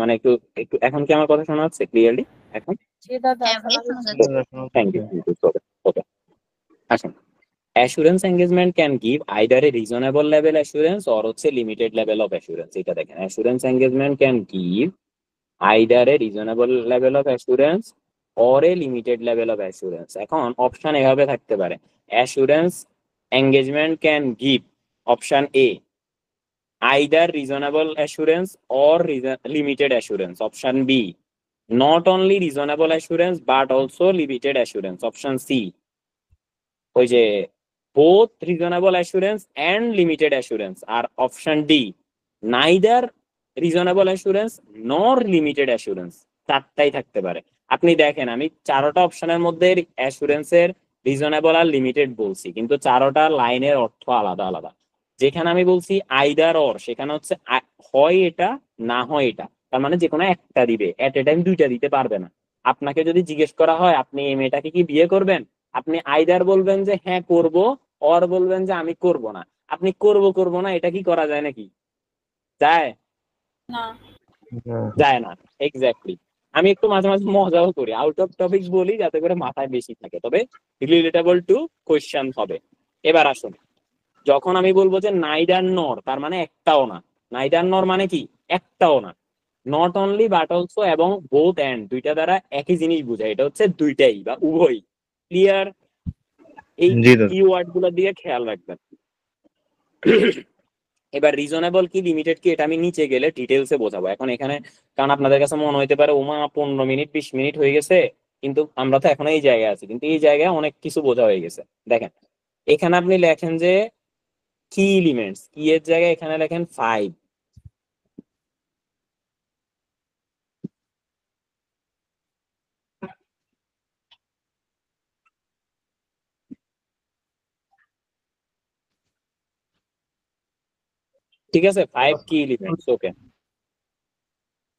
মানে একটু একটু এখন কি আমার কথা শোনা যাচ্ছে ক্লিয়ারলি এখন? জি দাদা। দাদা শোনা থ্যাংক যাচ্ছে। ইউ। ওকে, আসেন। Assurance engagement can give either a reasonable level assurance or হচ্ছে limited level of assurance। এটা দেখেন, assurance engagement can give either a reasonable level of assurance or a limited level of assurance। এখন option এভাবে থাকতে পারে, assurance engagement can give option A either reasonable assurance or limited assurance, option B not only reasonable assurance but also limited assurance, option C ওই যে both reasonable assurance and limited assurance, আর option D neither reasonable assurance nor limited assurance। চারটাই থাকতে পারে। আপনি দেখেন, আমি চারোটা অপশনের মধ্যে অ্যাসুরেন্সের রিজনেবল আর লিমিটেড বলছি, কিন্তু চারোটা লাইনের অর্থ আলাদা আলাদা। যেখানে আমি বলছি আইদার অর, সেখানে হচ্ছে হয় এটা না হয় এটা, তার মানে যে কোনো একটা দিবে, এট এ টাইম দুইটা দিতে পারবে না। আপনাকে যদি জিজ্ঞেস করা হয় আপনি এই মেয়েটাকে কি বিয়ে করবেন, আপনি আইদার বলবেন যে হ্যাঁ করব, অর বলবেন যে আমি করব না। আপনি করব না এটা কি করা যায় নাকি? যায়? না। যায় না। এক্স্যাক্টলি। আমি একটু মাঝে মাঝে মজাও করি, আউট অফ টপিক বলি যাতে করে মাথায় বেশি থাকে, তবে রিলেটেবল টু কোয়েশ্চেন হবে। এবার আসুন, যখন আমি বলবো যে নাইদার নর, তার মানে একটাও না। নাইদার নর মানে কি? একটাও না। নট অনলি বাট অলসো এবং বোথ এন্ড, দুইটা দ্বারা একই জিনিস বোঝায়, এটা হচ্ছে দুইটাই বা উভয়। ক্লিয়ার? এই জি দাদা। কিওয়ার্ড গুলো দিয়ে খেয়াল রাখবেন। এবার রিজনেবল কি লিমিটেড কি এটা আমি নিচে গেলে ডিটেলসে বোঝাবো। এখন এখানে কারণ আপনাদের কাছে মনে হইতে পারে ওমা 15 মিনিট 20 মিনিট হয়ে গেছে, কিন্তু আমরা তো এখন এই জায়গায় আছি, কিন্তু এই জায়গায় অনেক কিছু বোঝা হয়ে গেছে। দেখেন, এখানে আপনি লেখেন যে কি এলিমেন্টস, কি এর জায়গায় এখানে লেখেন 5। ঠিক আছে, 5 কি এলিমেন্টস। ওকে,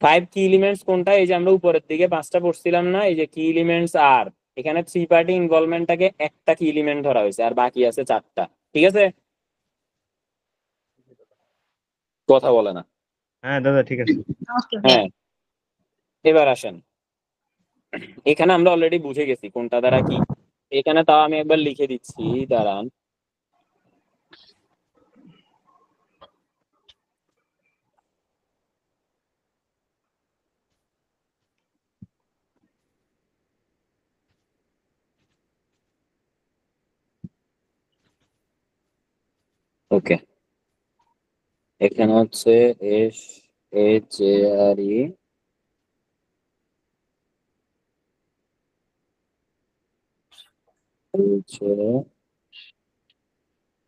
5 কি এলিমেন্টস কোনটা? এই যে আমরা উপরের দিকে 5টা পড়ছিলাম না, এই যে কি এলিমেন্টস। আর এখানে 3 পার্টি ইনভলভমেন্টটাকে একটা কি এলিমেন্ট ধরা হয়েছে, আর বাকি আছে 4টা। ঠিক আছে, কথা বলে না। হ্যাঁ দাদা ঠিক আছে। হ্যাঁ, এবার আসেন, এখানে আমরা অলরেডি বুঝে গেছি কোনটা দ্বারা কি। এখানে তাও আমি একবার লিখে দিচ্ছি, দাঁড়ান। ওকে, এখানে হচ্ছে এস এইচ এ আর ই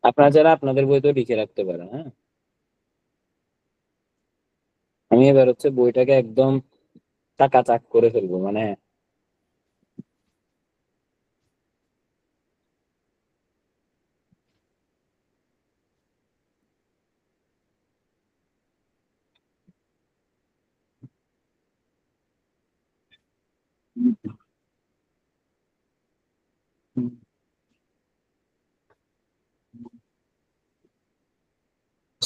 আপনারা যারা আপনাদের বইতেও লিখে রাখতে পারেন। হ্যাঁ, আমি এবার হচ্ছে বইটাকে একদম চাকাচাক করে ফেলবো, মানে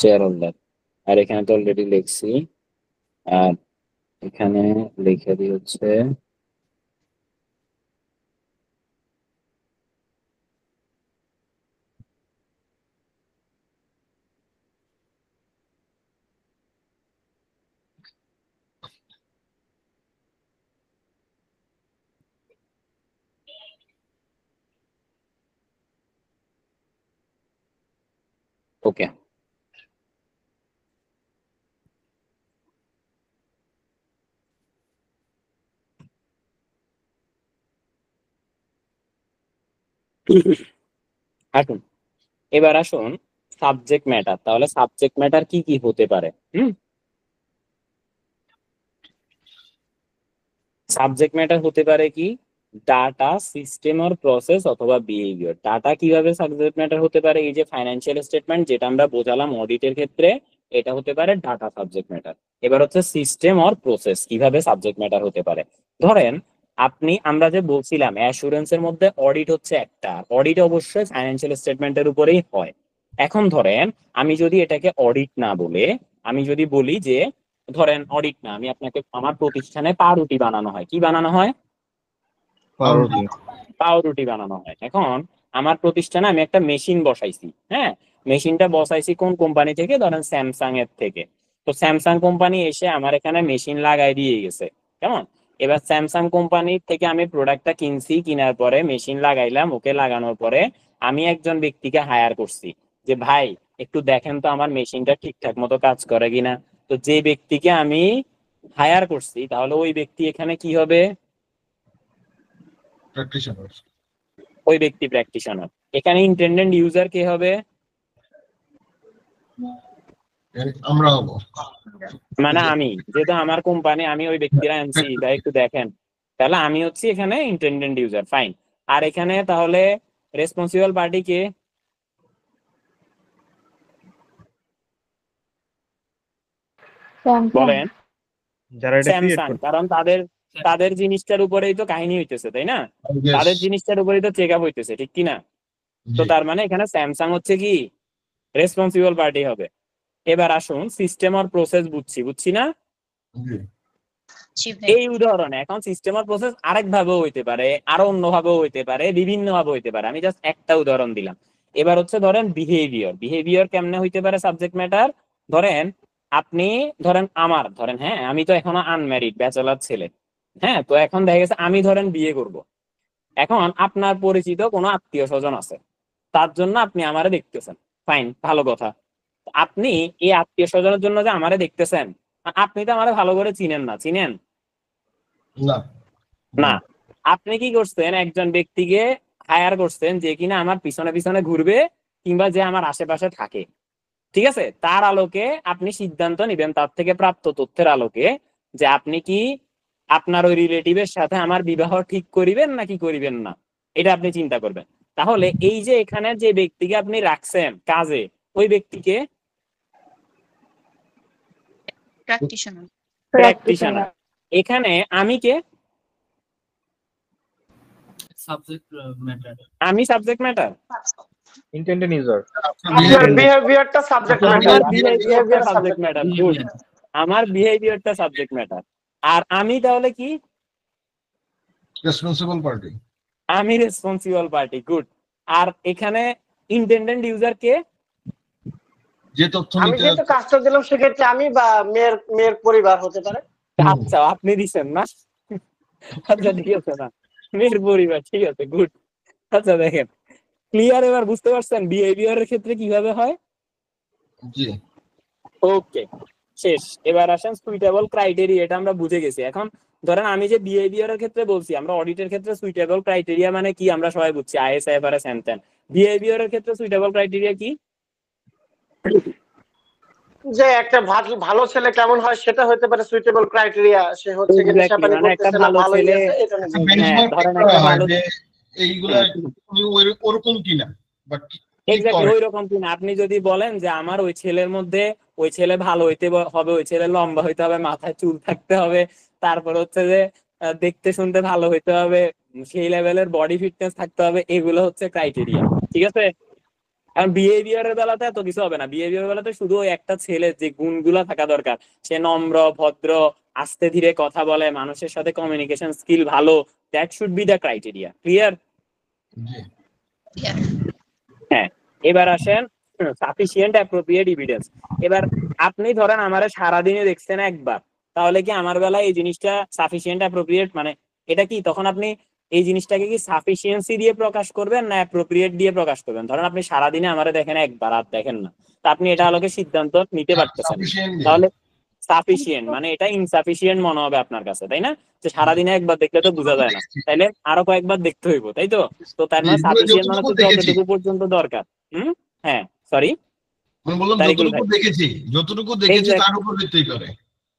শেয়ার হোল্ডার। আর এখানে তো অলরেডি লিখছি, আর এখানে লিখে দিই হচ্ছে ওকে। আসুন এবার আসুন সাবজেক্ট ম্যাটার। তাহলে সাবজেক্ট ম্যাটার কি কি হতে পারে? সাবজেক্ট ম্যাটার হতে পারে কি ডাটা, সিস্টেম অর প্রসেস অথবা বিহেভিয়ার। ডাটা কিভাবে সাবজেক্ট ম্যাটার হতে পারে? এই যে ফাইন্যান্সিয়াল স্টেটমেন্ট যেটা আমরা বোঝালাম অডিটের ক্ষেত্রে, এটা হতে পারে ডাটা সাবজেক্ট ম্যাটার। এবার হচ্ছে সিস্টেম অর প্রসেস কিভাবে সাবজেক্ট ম্যাটার হতে পারে। ধরেন আমরা যে বলছিলাম অ্যাসুরেন্সের মধ্যে অডিট হচ্ছে একটা, অডিট অবশ্যই ফাইন্যান্সিয়াল স্টেটমেন্টের উপরেই হয়। এখন ধরেন আমি যদি এটাকে অডিট না বলে আমি যদি বলি যে ধরেন অডিট না, আমি আপনাকে আমার প্রতিষ্ঠানে পাউরুটি বানানো হয়, কি বানানো হয়? পাউরুটি। পাউরুটি বানানো হয়। এখন আমার প্রতিষ্ঠানে আমি একটা মেশিন বসাইছি, হ্যাঁ, মেশিনটা বসাইছি কোন কোম্পানি থেকে? ধরেন স্যামসাং এর থেকে। তো স্যামসাং কোম্পানি এসে আমার এখানে মেশিন লাগাই দিয়ে গেছে, কেমন? এবার স্যামসাং কোম্পানি থেকে আমি প্রোডাক্টটা কিনছি, কেনার পরে মেশিন লাগাইলাম, ওকে লাগানোর পরে আমি একজন ব্যক্তিকে হায়ার করছি যে ভাই একটু দেখেন তো আমার মেশিনটা ঠিকঠাক মতো কাজ করে কিনা। তো যে ব্যক্তিকে আমি হায়ার করছি তাহলে ওই ব্যক্তি এখানে কি হবে? practitioners. ওই ব্যক্তি প্র্যাকটিশনার। এখানে ইন্টেন্ডেন্ট ইউজার কে হবে? আমরা হবো। মানে আমি, যেহেতু আমার কোম্পানি, আমি ওই ব্যক্তিরা আনছি, তাই একটু দেখেন। তাহলে আমি হচ্ছি এখানে ইন্টেন্ডেন্ট ইউজার, ফাইন। আর এখানে তাহলে রেসপন্সিবল পার্টি কে? বলেন। যারা এটা ক্রিয়েট স্যামসাং, করছে। কারণ তাদের তাদের জিনিসটার উপরেই তো কাহিনী হইতেছে, তাই না? তাদের জিনিসটার উপরেই তো চেক আপ হইতেছে, ঠিক কিনা? তো তার মানে এখানে স্যামসাং হচ্ছে কি রেসপন্সিবল পার্টি হবে। এবার আসুন সিস্টেম আর প্রসেস বুঝছি না? এই উদাহরণে এখন সিস্টেম আর প্রসেস আরেক ভাবেও হইতে পারে, আরো অন্য ভাবেও হইতে পারে, বিভিন্ন ভাবে হইতে পারে। আমি জাস্ট একটা উদাহরণ দিলাম। এবার হচ্ছে ধরেন বিহেভিয়ার কেমনে হইতে পারে সাবজেক্ট ম্যাটার। ধরেন আপনি ধরেন হ্যাঁ আমি তো এখনো আনম্যারিড ব্যাচেলার ছেলে, হ্যাঁ, তো এখন দেখা গেছে আমি ধরেন বিয়ে করব। এখন আপনার পরিচিত কোনো আত্মীয় স্বজন আছে, তার জন্য আপনি আমারে দেখতেছেন, ফাইন, ভালো কথা। আপনি এই আত্মীয় স্বজনের জন্য যে আমারে দেখতেছেন, আপনি তো আমারে ভালো করে চিনেন না, চিনেন না না। আপনি কি করছেন? একজন ব্যক্তিকে হায়ার করছেন যে কিনা আমার পিছনে পিছনে ঘুরবে কিংবা যে আমার আশেপাশে থাকে, ঠিক আছে? তার আলোকে আপনি সিদ্ধান্ত নিবেন, তার থেকে প্রাপ্ত তথ্যের আলোকে, যে আপনি কি আপনার ওই রিলেটিভের সাথে আমার বিবাহ ঠিক করিবেন নাকি করিবেন না, এটা আপনি চিন্তা করবেন। তাহলে এই যে এখানে যে ব্যক্তিকে আপনি রাখছেন কাজে, ওই ব্যক্তিকে প্র্যাকটিশনার। এখানে আমি কে? আমি সাবজেক্ট ম্যাটার। ইন্টেন্ডেন্ট ইউজার। আপনার বিহেভিয়ারটা সাবজেক্ট ম্যাটার। আমার বিহেভিয়ারটা সাবজেক্ট ম্যাটার, গুড। আমার বিহেভিয়ারটা সাবজেক্ট ম্যাটার। আর আমি তাহলে কি? Responsible party. আমি রেসপন্সিবল পার্টি, গুড। আর এখানে ইন্টেন্ডেন্ট ইউজার কে? যে তথ্য আমি নিতে যেহেতু কাজটা দিলাম সেক্ষেত্রে আমি বা মেয়ের পরিবার হতে পারে। আচ্ছা আপনি দিচ্ছেন না? আচ্ছা ঠিক আছে, না মেয়ের পরিবার, ঠিক আছে, গুড। আচ্ছা দেখেন ক্লিয়ার, এবার বুঝতে পারছেন বিহেভিয়ারের ক্ষেত্রে কিভাবে হয়? জি ওকে, শেষ। এবার আসেন সুইটেবল ক্রাইটেরিয়া, এটা আমরা বুঝে গেছি। এখন ধরেন আমি যে বিহেভিয়ারের ক্ষেত্রে বলছি, আমরা অডিটের ক্ষেত্রে সুইটেবল ক্রাইটেরিয়া মানে কি আমরা সবাই বুঝছি, আইএস আইএফআরএস হ্যান। বিহেভিয়ারের ক্ষেত্রে সুইটেবল ক্রাইটেরিয়া কি? যে একটা ভালো ছেলে কেমন হয় সেটা হতে পারে সুইটেবল ক্রাইটেরিয়া। সে হচ্ছে কি নেশাপানি মানে একটা করতেছে না, ভালো ভালোই ছেলে, আছে, এটা নিয়ে। বেঞ্চমার্ক ধরেন করা একটা হয় ভালো, যে এইগুলা উনি ওরকম কিনা বাট এক্স্যাক্টলি ওই রকম কিনা। আপনি যদি বলেন যে আমার ওই ছেলের মধ্যে, ওই ছেলে ভালো হইতে হবে, ওই ছেলে লম্বা হইতে হবে, মাথায় চুল থাকতে হবে, তারপর হচ্ছে যে দেখতে শুনতে ভালো হইতে হবে, সেই লেভেলের বডি ফিটনেস থাকতে হবে, এগুলো হচ্ছে ক্রাইটেরিয়া, ঠিক আছে? এখন বিহেভিয়ারের বেলাতে এত কিছু হবে না, বিহেভিয়ারের বেলাতে শুধু ওই একটা ছেলে যে গুণগুলা থাকা দরকার, সে নম্র, ভদ্র, আস্তে ধীরে কথা বলে, মানুষের সাথে কমিউনিকেশন স্কিল ভালো, that should be the criteria. Clear? জি হ্যাঁ, এবার আসেন সাফিসিয়েন্ট অ্যাপ্রোপ্রিয়েট এভিডেন্স। এবার আপনি ধরেন আমারে সারাদিনে দেখছেন একবার, তাহলে কি আমার বেলায় এই জিনিসটা সাফিসিয়েন্ট অ্যাপ্রোপ্রিয়েট মানে এটা কি তখন আপনি এই জিনিসটাকে কি সাফিসিয়েন্সি দিয়ে প্রকাশ করবেন না অ্যাপ্রোপ্রিয়েট দিয়ে প্রকাশ করবেন? ধরেন আপনি সারাদিনে আমারে দেখেন একবার, আর দেখেন না, তা আপনি এটা আলোকে সিদ্ধান্ত নিতে পারতেছেন, সাফিসিয়েন্ট তাহলে সাফিসিয়েন্ট মানে এটা ইনসাফিসিয়েন্ট মনে হবে আপনার কাছে, তাই না? যে সারাদিনে একবার দেখলে তো বোঝা যায় না, তাইলে আরো কয়েকবার দেখতে হইব, তাই তো? তো তার মানে সাফিসিয়েন্ট মানে যতটুকু হচ্ছে দেখেছি, যতটুকু পর্যন্ত দরকার। হ্যাঁ, সরি, আমি বললাম তারিকুল ভাই, যতটুকু দেখেছি তার উপর ভিত্তি করে।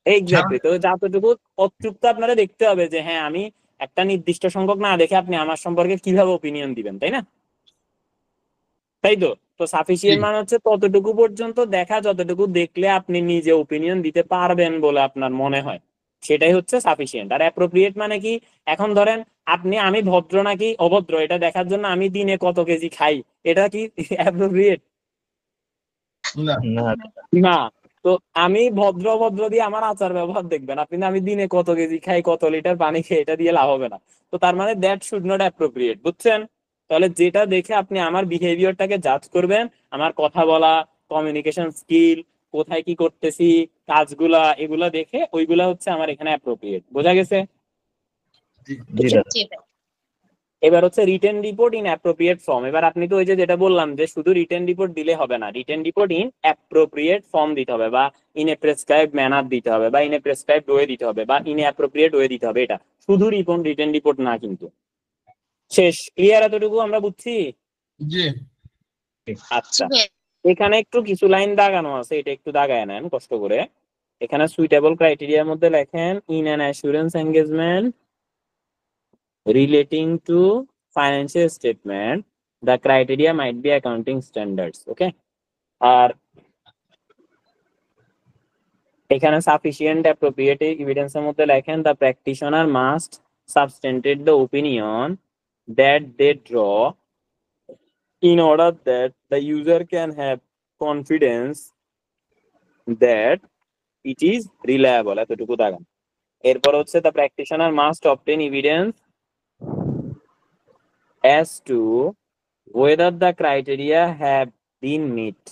এক্স্যাক্টলি। তো যতটুকু অতটুকু আপনারা দেখতে হবে যে হ্যাঁ আমি একটা নির্দিষ্ট সংখ্যক না দেখে আপনি আমার সম্পর্কে কিভাবে ওপিনিয়ন দিবেন, তাই না? তাই তো? তো সাফিসিয়েন্ট মানে হচ্ছে ততটুকু পর্যন্ত দেখা যতটুকু দেখলে আপনি নিজে ওপিনিয়ন দিতে পারবেন বলে আপনার মনে হয়, সেটাই হচ্ছে সাফিসিয়েন্ট। আর অ্যাপ্রোপ্রিয়েট মানে কি, এখন ধরেন আমি ভদ্র নাকি অভদ্র এটা দেখার জন্য আমি দিনে কত কেজি খাই, এটা কি অ্যাপ্রোপ্রিয়েট? না না না। তো আমি ভদ্র ভদ্র দিয়ে আমার আচার ব্যবহার দেখবেন, আপনি আমি দিনে কত কেজি খাই, কত লিটার পানি খাই, এটা দিয়ে লাভ হবে না। তো তার মানে দ্যাট শুড নট অ্যাপ্রোপ্রিয়েট, বুঝছেন? তাহলে যেটা দেখে আপনি আমার বিহেভিয়ারটাকে জাজ করবেন, আমার কথা বলা, কমিউনিকেশন স্কিল, কোথায় কি করতেছি, কাজগুলা, এগুলা দেখে ওইগুলা হচ্ছে আমার এখানে অ্যাপ্রোপ্রিয়েট। বোঝা গেছে? জি দাদা। এবার হচ্ছে written report in appropriate form. এবার আপনি তো ওই যে যেটা বললাম যে শুধু রিটেন রিপোর্ট দিলে হবে না, written report in appropriate form দিতে হবে, বা ইন এ প্রেসক্রাইব ম্যানার দিতে হবে, বা ইন এ প্রেসক্রাইব ওয়ে দিতে হবে, বা ইন অ্যাপ্রোপ্রিয়েট ওয়ে দিতে হবে। এটা শুধু রিটেন রিপোর্ট না কিন্তু। শেষ? ক্লিয়ার? এতটুকু আমরা বুঝছি? জি আচ্ছা, এখানে একটু কিছু লাইন দাগানো আছে, এটা একটু দাগায় নেন কষ্ট করে। এখানে সুইটেবল ক্রাইটেরিয়ার মধ্যে লেখেন in an assurance engagement relating to financial statement, the criteria might be accounting standards. Okay, আর এখানে sufficient appropriate evidence এর মধ্যে লেখেন the practitioner must substantiate the opinion that they draw in order that the user can have confidence that it is reliable. এতটুকু Dagan. এরপর হচ্ছে the practitioner must obtain evidence as to whether the criteria have been met.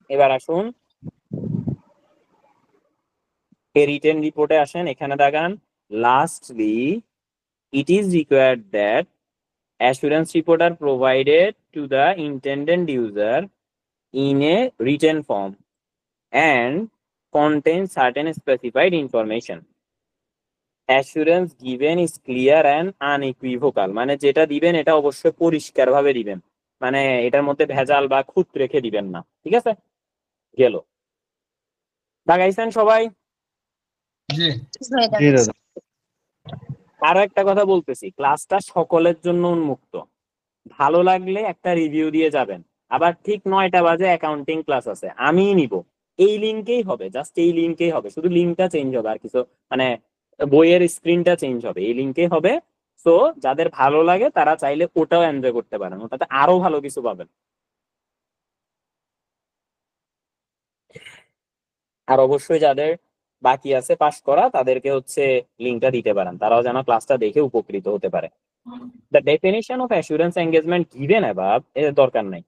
এবার আসুন এই written রিপোর্টে আসেন, এখানে Dagan lastly it is required that assurance report are provided to the intended user in a written form and contain certain specified information. Assurance given is clear and unequivocal, মানে যেটা দিবেন এটা অবশ্যই পরিষ্কার ভাবে দিবেন, মানে এটার মধ্যে ভেজাল বা খুঁত রেখে দিবেন না। ঠিক আছে? গেল? দাগাইছেন সবাই? জি জি দাদা। আরো একটা কথা বলতেছি, ক্লাসটা সকলের জন্য উন্মুক্ত, ভালো লাগলে একটা রিভিউ দিয়ে যাবেন। আবার ঠিক 9টা বাজে অ্যাকাউন্টিং ক্লাস আছে, আমিই নিব, এই লিঙ্কেই হবে, জাস্ট এই লিঙ্কেই হবে, শুধু লিঙ্কটা চেঞ্জ হবে, আর কিছু মানে বইয়ের স্ক্রিনটা চেঞ্জ হবে, এই লিঙ্কেই হবে। সো যাদের ভালো লাগে তারা চাইলে ওটাও এনজয় করতে পারেন, ওটাতে আরো ভালো কিছু পাবেন। আর অবশ্যই যাদের বাকি আছে পাস করা তাদেরকে হচ্ছে লিঙ্কটা দিতে পারেন, তারাও যেন ক্লাসটা দেখে উপকৃত হতে পারে। The definition of assurance engagement given above এর দরকার নাই।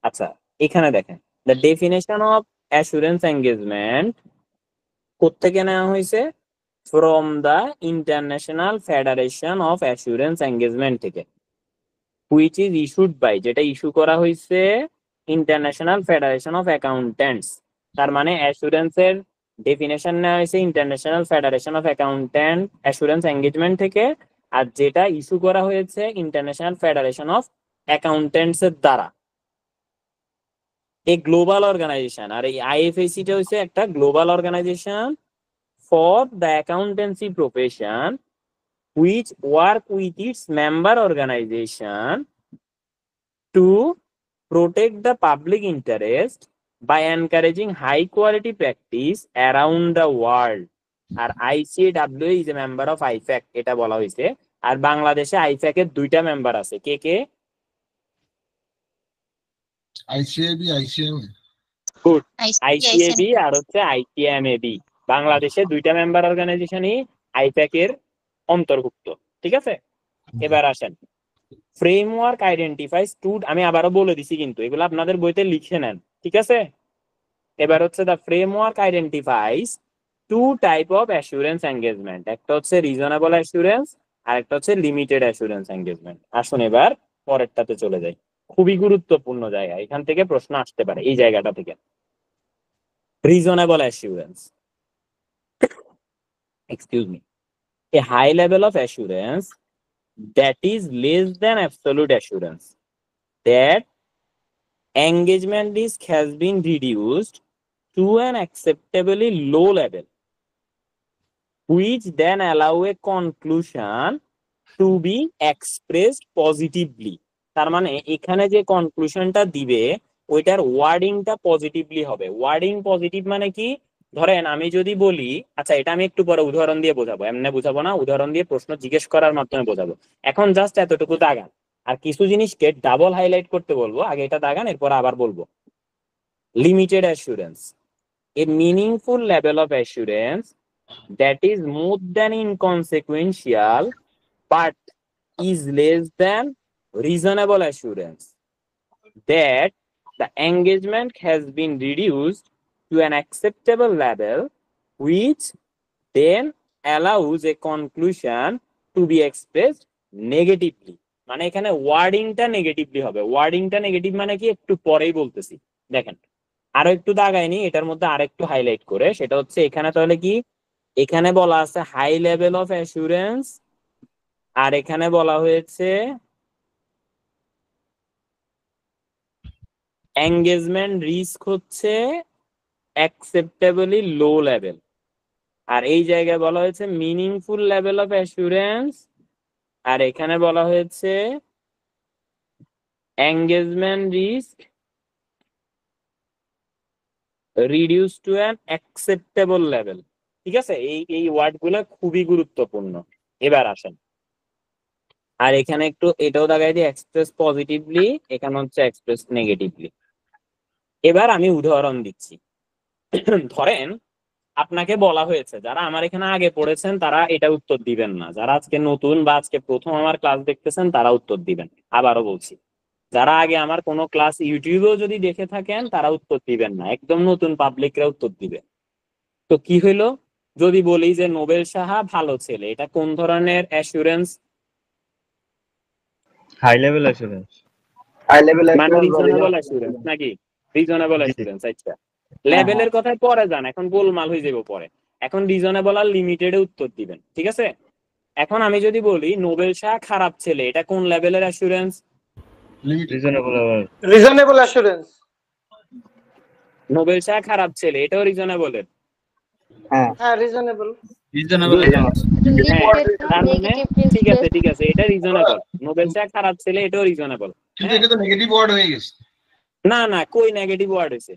আচ্ছা, এখানে দেখেন the definition of assurance engagement কোত্থেকে নেওয়া হয়েছে? From the international federation of assurance engagement থেকে, হুইচ ইজ ইস্যুড বাই, যেটা ইস্যু করা হয়েছে ইন্টারন্যাশনাল ফেডারেশন অফ অ্যাকাউন্ট্যান্টস। তার মানে অ্যাসুরেন্সের ডেফিনেশন নেওয়া হয়েছে international federation of accountant assurance engagement থেকে, আর যেটা ইস্যু করা হয়েছে ইন্টারন্যাশনাল ফেডারেশন অফ অ্যাকাউন্ট্যান্টস এর দ্বারা। এই গ্লোবাল অর্গানাইজেশন, আর এই আইএফএসি টা হচ্ছে একটা global organization for the accountancy profession, which work with its member organization to protect the public interest by encouraging high quality practice around the world. আর ICAWA is a member of IFAC, এটা বলা হয়েছে। আর বাংলাদেশে আইফ্যাক এর 2টা member আছে, কে কে? ICAB ICM good. ICB, ICAB আর হচ্ছে আইসিএমএবি, বাংলাদেশে দুইটা মেম্বার অর্গানাইজেশনই আইপ্যাক এর অন্তর্ভুক্ত, ঠিক আছে। এবার আসেন, ফ্রেমওয়ার্ক আইডেন্টিফাইজ টু, আমি আবারও বলে দিছি কিন্তু এগুলো আপনাদের বইতে লিখে নেন, ঠিক আছে। এবার হচ্ছে the framework identifies two type of assurance engagement, একটা হচ্ছে রিজনেবল অ্যাসুরেন্স আর একটা হচ্ছে লিমিটেড অ্যাসুরেন্স এঙ্গেজমেন্ট। আসুন এবার পরেরটাতে চলে যাই, খুবই গুরুত্বপূর্ণ জায়গা, এখান থেকে প্রশ্ন আসতে পারে এই জায়গাটা থেকে। Reasonable assurance, excuse me, a high level of assurance that is less than absolute assurance that engagement risk has been reduced to an acceptably low level, which then allow a conclusion to be expressed positively. তার মানে এখানে যে কনক্লুশনটা দিবে ওইটার ওয়ার্ডিংটা positively হবে। Wording positive মানে কি, ধরেন আমি যদি বলি, আচ্ছা এটা আমি একটু পরে উদাহরণ দিয়ে বোঝাবো, এমনি বোঝাবো না, উদাহরণ দিয়ে প্রশ্ন জিজ্ঞেস করার মাধ্যমে বোঝাবো। এখন জাস্ট এতটুকু দাগান, আর কিছু জিনিসকে ডাবল হাইলাইট করতে বলবো, আগে এটা দাগান এরপর আবার বলবো। Limited assurance, a meaningful level of assurance that is more than inconsequential but is less than reasonable assurance that the engagement has been reduced to an acceptable level, which then allows a conclusion to be expressed negatively. মানে এখানে ওয়ার্ডিংটা negatively হবে। ওয়ার্ডিংটা negative মানে কি একটু পরেই বলতেছি, দেখেন আরো একটু দাগাইনি এটার মধ্যে আরেকটু হাইলাইট করে, সেটা হচ্ছে এখানে তাহলে কি, এখানে বলা আছে হাই লেভেল অফ অ্যাসুরেন্স আর এখানে বলা হয়েছে এঙ্গেজমেন্ট রিস্ক হচ্ছে অ্যাকসেপ্টেবলি লো লেভেল, আর এই জায়গায় বলা হয়েছে মিনিংফুল লেভেল অফ অ্যাসুরেন্স আর এখানে বলা হয়েছে engagement risk reduce to an acceptable level, ঠিক আছে। এই ওয়ার্ড গুলো খুবই গুরুত্বপূর্ণ। এবার আসেন, আর এখানে একটু এটাও দেখাই দিই, এক্সপ্রেস পজিটিভলি, এখানে হচ্ছে এক্সপ্রেস নেগেটিভলি। এবার আমি উদাহরণ দিচ্ছি। ধরেন আপনাকে বলা হয়েছে, যারা আমার এখানে আগে পড়েছেন তারা এটা উত্তর দিবেন না, যারা আজকে নতুন বা আজকে প্রথম আমার ক্লাস দেখতেছেন তারা উত্তর দিবেন। আবারও বলছি, যারা আগে আমার কোনো ক্লাস ইউটিউবেও যদি দেখে থাকেন তারা উত্তর দিবেন না, একদম নতুন পাবলিকরা উত্তর দিবে। তো কি হইলো, যদি বলি যে নোবেল সাহা ভালো ছেলে, এটা কোন ধরনের অ্যাসুরেন্স? High level assurance. মানে রিজনেবল অ্যাসুরেন্স নাকি? Reasonable assurance. আচ্ছা, লেভেলের কথায় পরে যান, এখন গোলমাল হয়ে যাবে পরে। এখন রিজনেবল আর লিমিটেডে উত্তর দিবেন, ঠিক আছে। এখন আমি যদি বলি নোবেল শাহ খারাপ ছেলে, এটা কোন লেভেলের assurance? Reasonable assurance. Nobel Shah খারাপ ছেলে, এটাও রিজনেবলের। হ্যাঁ রিজনেবল। ঠিক আছে ঠিক আছে, এটা রিজনেবল। নোবেল শাহ খারাপ ছেলে, এটাও রিজনেবল। কিন্তু এটা তো নেগেটিভ ওয়ার্ড হয়ে গেছে। না না, কই নেগেটিভ ওয়ার্ড হয়েছে?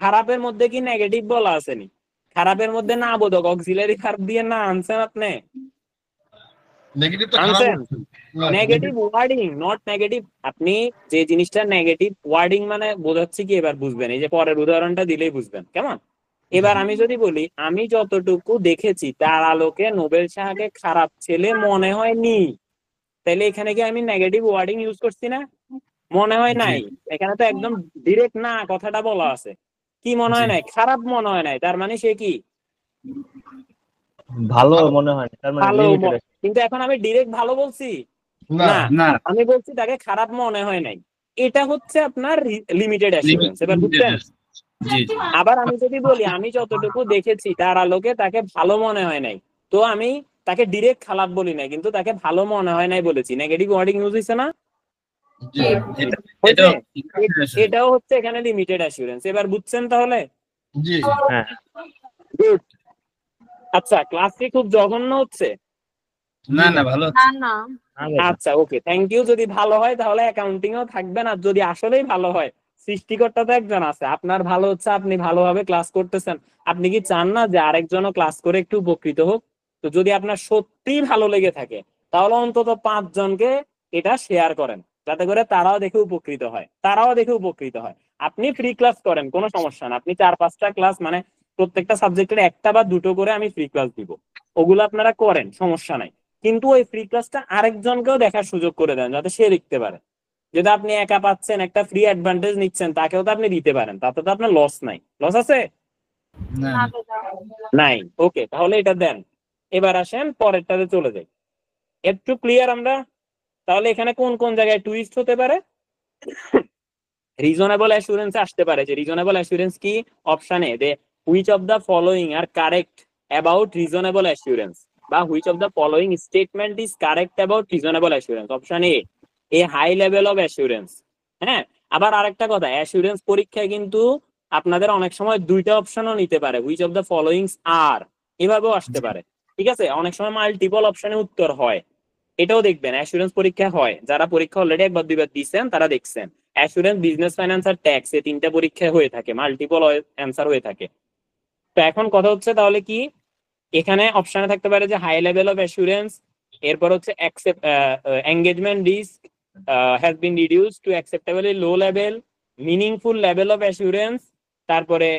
খারাপের মধ্যে কি নেগেটিভ বলা আসেনি? খারাপের মধ্যে না বোধক অক্সিলারি ভার্ব দিয়ে না আনছেন আপনি। নেগেটিভ তো খারাপ। Negative wording, not negative. আপনি যে জিনিসটা নেগেটিভ ওয়ার্ডিং মানে বোঝাচ্ছে কি, এবার বুঝবেন, এই যে পরের উদাহরণটা দিলেই বুঝবেন, কেমন। এবার আমি যদি বলি আমি যতটুকু দেখেছি তার আলোকে নোবেল শাহকে খারাপ ছেলে মনে হয়নি, তাহলে এখানে কি আমি নেগেটিভ ওয়ার্ডিং ইউজ করছি না? মনে হয় নাই, এখানে তো একদম ডিরেক্ট না কথাটা বলা আছে। কি মনে হয় নাই? খারাপ মনে হয় নাই, তার মানে সে কি ভালো মনে হয়, তার মানে ভালো। লিমিটেড। কিন্তু এখন আমি ডিরেক্ট ভালো বলছি না, আমি বলছি তাকে খারাপ মনে হয় নাই, এটা হচ্ছে আপনার লিমিটেড অ্যাসুরেন্স। এবার বুঝছেন? আবার আমি যদি বলি আমি যতটুকু দেখেছি তার আলোকে তাকে ভালো মনে হয় নাই, তো আমি তাকে ডিরেক্ট খারাপ বলি নাই, কিন্তু তাকে ভালো মনে হয় নাই বলেছি। নেগেটিভ ওয়ার্ডিং ইউজ হইছে না? এটাও হচ্ছে এখানে লিমিটেড অ্যাসুরেন্স। এবার বুঝছেন তাহলে? জি হ্যাঁ। গুড। আচ্ছা, ক্লাস কি খুব জঘন্য হচ্ছে? না না ভালো। না না আচ্ছা ওকে, থ্যাংক ইউ। যদি ভালো হয় তাহলে অ্যাকাউন্টিং ও থাকবেন, আর যদি আসলেই ভালো হয়, সৃষ্টিকর্তা তো একজন আছে, আপনার ভালো হচ্ছে, আপনি ভালোভাবে ক্লাস করতেছেন, আপনি কি চান না যে আরেকজনও ক্লাস করে একটু উপকৃত হোক? তো যদি আপনার সত্যিই ভালো লেগে থাকে তাহলে অন্তত 5 জনকে এটা শেয়ার করেন, যাতে করে তারাও দেখে উপকৃত হয়। আপনি ফ্রি ক্লাস করেন, কোনো সমস্যা না, আপনি 4-5টা ক্লাস মানে প্রত্যেকটা সাবজেক্টের একটা বা দুটো করে আমি ফ্রি ক্লাস দিব, ওগুলো আপনারা করেন, সমস্যা নাই। কিন্তু ওই ফ্রি ক্লাসটা আরেকজনকেও দেখার সুযোগ করে দেন, যাতে সে দেখতে পারে। যদি আপনি একা পাচ্ছেন, একটা ফ্রি অ্যাডভান্টেজ নিচ্ছেন, তাকেও তো আপনি দিতে পারেন, তাতে তো আপনার লস নাই। লস আছে? না না না। দাদা। নাই। ওকে, তাহলে এটা দেন। এবার আসেন পরেরটাতে চলে যাই। একটু ক্লিয়ার আমরা? তাহলে এখানে কোন কোন জায়গায় টুইস্ট হতে পারে? রিজনেবল অ্যাসুরেন্স আসতে পারে। যে রিজনেবল অ্যাসুরেন্স কি, অপশনে দে which of the following are correct about reasonable assurance, বা which of the following statement is correct about reasonable assurance. Option A high level of assurance. হ্যাঁ, আবার আরেকটা কথা, অ্যাসুরেন্স পরীক্ষায় কিন্তু আপনাদের অনেক সময় দুইটা অপশনও নিতে পারে, হুইচ অফ দ্য ফলোইংস আর, এভাবেও আসতে পারে। ঠিক আছে, অনেক সময় মাল্টিপল অপশনে উত্তর হয়, এটাও দেখবেন। অ্যাসুরেন্স পরীক্ষা হয়, যারা পরীক্ষা অলরেডি একবার দুইবার দিচ্ছেন তারা দেখছেন। অ্যাসুরেন্স, বিজনেস ফাইন্যান্স আর ট্যাক্স, এই 3টা পরীক্ষায় হয়ে থাকে, মাল্টিপল অ্যান্সার হয়ে থাকে। তো এখন কথা হচ্ছে তাহলে কি, এখানে অপশনে থাকতে পারে যে হাই লেভেল অফ অ্যাসুরেন্স, এরপর হচ্ছে engagement risk has been reduce to acceptably low level, meaningful level of assurance, তারপরে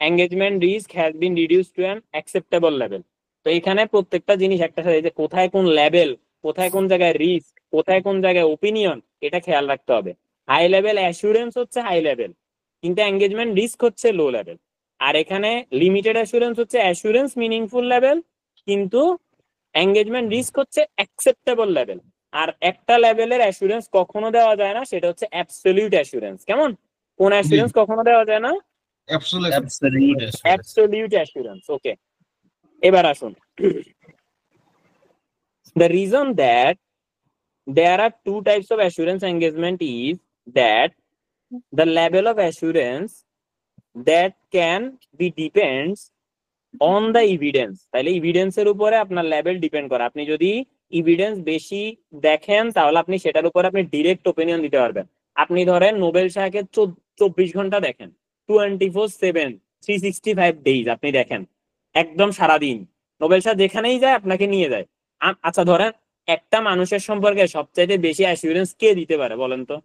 engagement risk has been reduce to an acceptable level. তো এখানে প্রত্যেকটা জিনিস একটা সাথে, যে কোথায় কোন লেভেল, কোথায় কোন জায়গায় রিস্ক, কোথায় কোন জায়গায় ওপিনিয়ন, এটা খেয়াল রাখতে হবে। হাই লেভেল অ্যাসুরেন্স হচ্ছে হাই লেভেল, কিন্তু এঙ্গেজমেন্ট রিস্ক হচ্ছে লো লেভেল। আর এখানে লিমিটেড অ্যাসুরেন্স হচ্ছে অ্যাসুরেন্স মিনিংফুল লেভেল, কিন্তু এঙ্গেজমেন্ট রিস্ক হচ্ছে অ্যাকসেপ্টেবল লেভেল। আর একটা লেভেলের অ্যাসুরেন্স কখনো দেওয়া যায় না, সেটা হচ্ছে অ্যাবসলিউট অ্যাসুরেন্স। কেমন? কোন অ্যাসুরেন্স কখনো দেওয়া যায় না? Absolute assurance. ওকে, এবার আসুন। The reason that there are two types of assurance engagement is that the level of assurance that can be depends on the evidence. তাহলে এভিডেন্সের উপরে আপনার লেভেল ডিপেন্ড করে। আপনি যদি এভিডেন্স বেশি দেখেন, তাহলে আপনি সেটার উপর আপনি ডিরেক্ট ওপিনিয়ন দিতে পারবেন। আপনি ধরেন নোবেল শাহকে 24 ঘন্টা দেখেন, 24/7 365 ডেইজ আপনি দেখেন, একদম সারাদিন নোবেল শাহ যেখানেই যায় আপনাকে নিয়ে যায়। আচ্ছা, ধরেন একটা মানুষের সম্পর্কে সবচাইতে বেশি অ্যাসিউরেন্স কে দিতে পারে বলেন তো?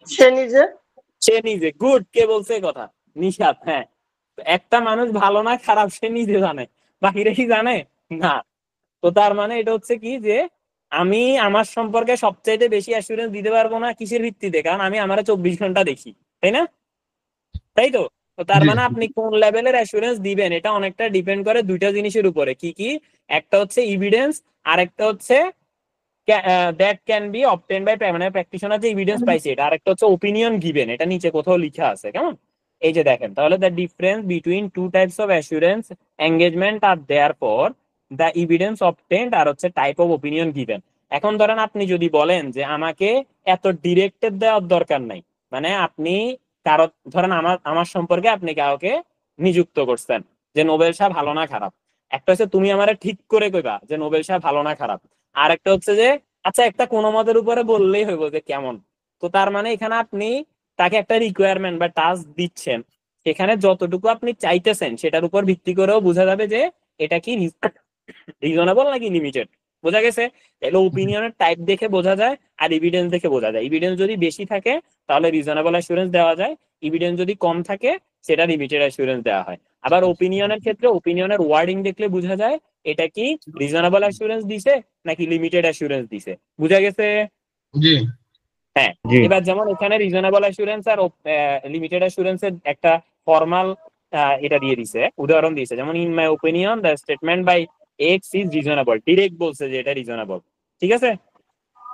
সে নিজে। সে নিজে। গুড, কে বলছে এই কথা? নিশাত। হ্যাঁ, একটা মানুষ ভালো না খারাপ সে নিজে জানে, বাকিরা কি জানে? না। তো তার মানে এটা হচ্ছে কি, যে আমি আমার সম্পর্কে সবচাইতে বেশি অ্যাসিউরেন্স দিতে পারবো না কিসের ভিত্তিতে? কারণ আমি আমার 24 ঘন্টা দেখি, তাই না? তাই তো। তো তার মানে আপনি কোন লেভেলের অ্যাসুরেন্স দিবেন, এটা অনেকটা ডিপেন্ড করে দুইটা জিনিসের উপরে। কি কি? একটা হচ্ছে এভিডেন্স, আর একটা হচ্ছে that can be obtain by মানে প্র্যাকটিশনার যে এভিডেন্স পাইছে এটা, আর একটা হচ্ছে ওপিনিয়ন গিভেন, এটা নিচে কোথাও লেখা আছে। কেমন? এই যে দেখেন, তাহলে the difference between two types of assurance engagement আর দেয়ারফর দ্য এভিডেন্স অবটেন্ড আর হচ্ছে টাইপ অফ ওপিনিয়ন গিভেন। এখন ধরেন আপনি যদি বলেন যে আমাকে এত ডিরেক্টেড দেওয়ার দরকার নাই, মানে আপনি কারো, ধরেন আমার সম্পর্কে আপনি কাউকে নিযুক্ত করছেন যে নোবেল শাহ ভালো না খারাপ। একটা হচ্ছে তুমি আমারে ঠিক করে কইবা যে নোবেল শাহ ভালো না খারাপ, আর একটা হচ্ছে যে আচ্ছা একটা কোনো মতের উপরে বললেই হইব যে কেমন। তো তার মানে এখানে আপনি তাকে একটা রিকোয়ারমেন্ট বা টাস্ক দিচ্ছেন, সেখানে যতটুকু আপনি চাইতেছেন সেটার উপর ভিত্তি করেও বোঝা যাবে যে এটা কি রিজনেবল নাকি লিমিটেড। বোঝা গেছে? তাহলে ওপিনিয়নের টাইপ দেখে বোঝা যায়, আর এভিডেন্স দেখে বোঝা যায়। এভিডেন্স যদি বেশি থাকে তাহলে রিজনেবল অ্যাসুরেন্স দেওয়া যায়, এভিডেন্স যদি কম থাকে সেটা লিমিটেড অ্যাসুরেন্স দেওয়া হয়। আবার ওপিনিয়নের ক্ষেত্রে ওপিনিয়নের ওয়ার্ডিং দেখলে বোঝা যায় এটা কি রিজনেবল অ্যাসুরেন্স দিছে নাকি লিমিটেড অ্যাসুরেন্স দিছে। বুঝা গেছে? জি হ্যাঁ। এবার যেমন এখানে রিজনেবল অ্যাসুরেন্স আর লিমিটেড অ্যাসুরেন্সের একটা ফর্মাল এটা দিয়ে দিছে, উদাহরণ দিয়েছে, যেমন in my opinion the statement by X is reasonable. Direct বলছে যে এটা রিজনেবল। ঠিক আছে,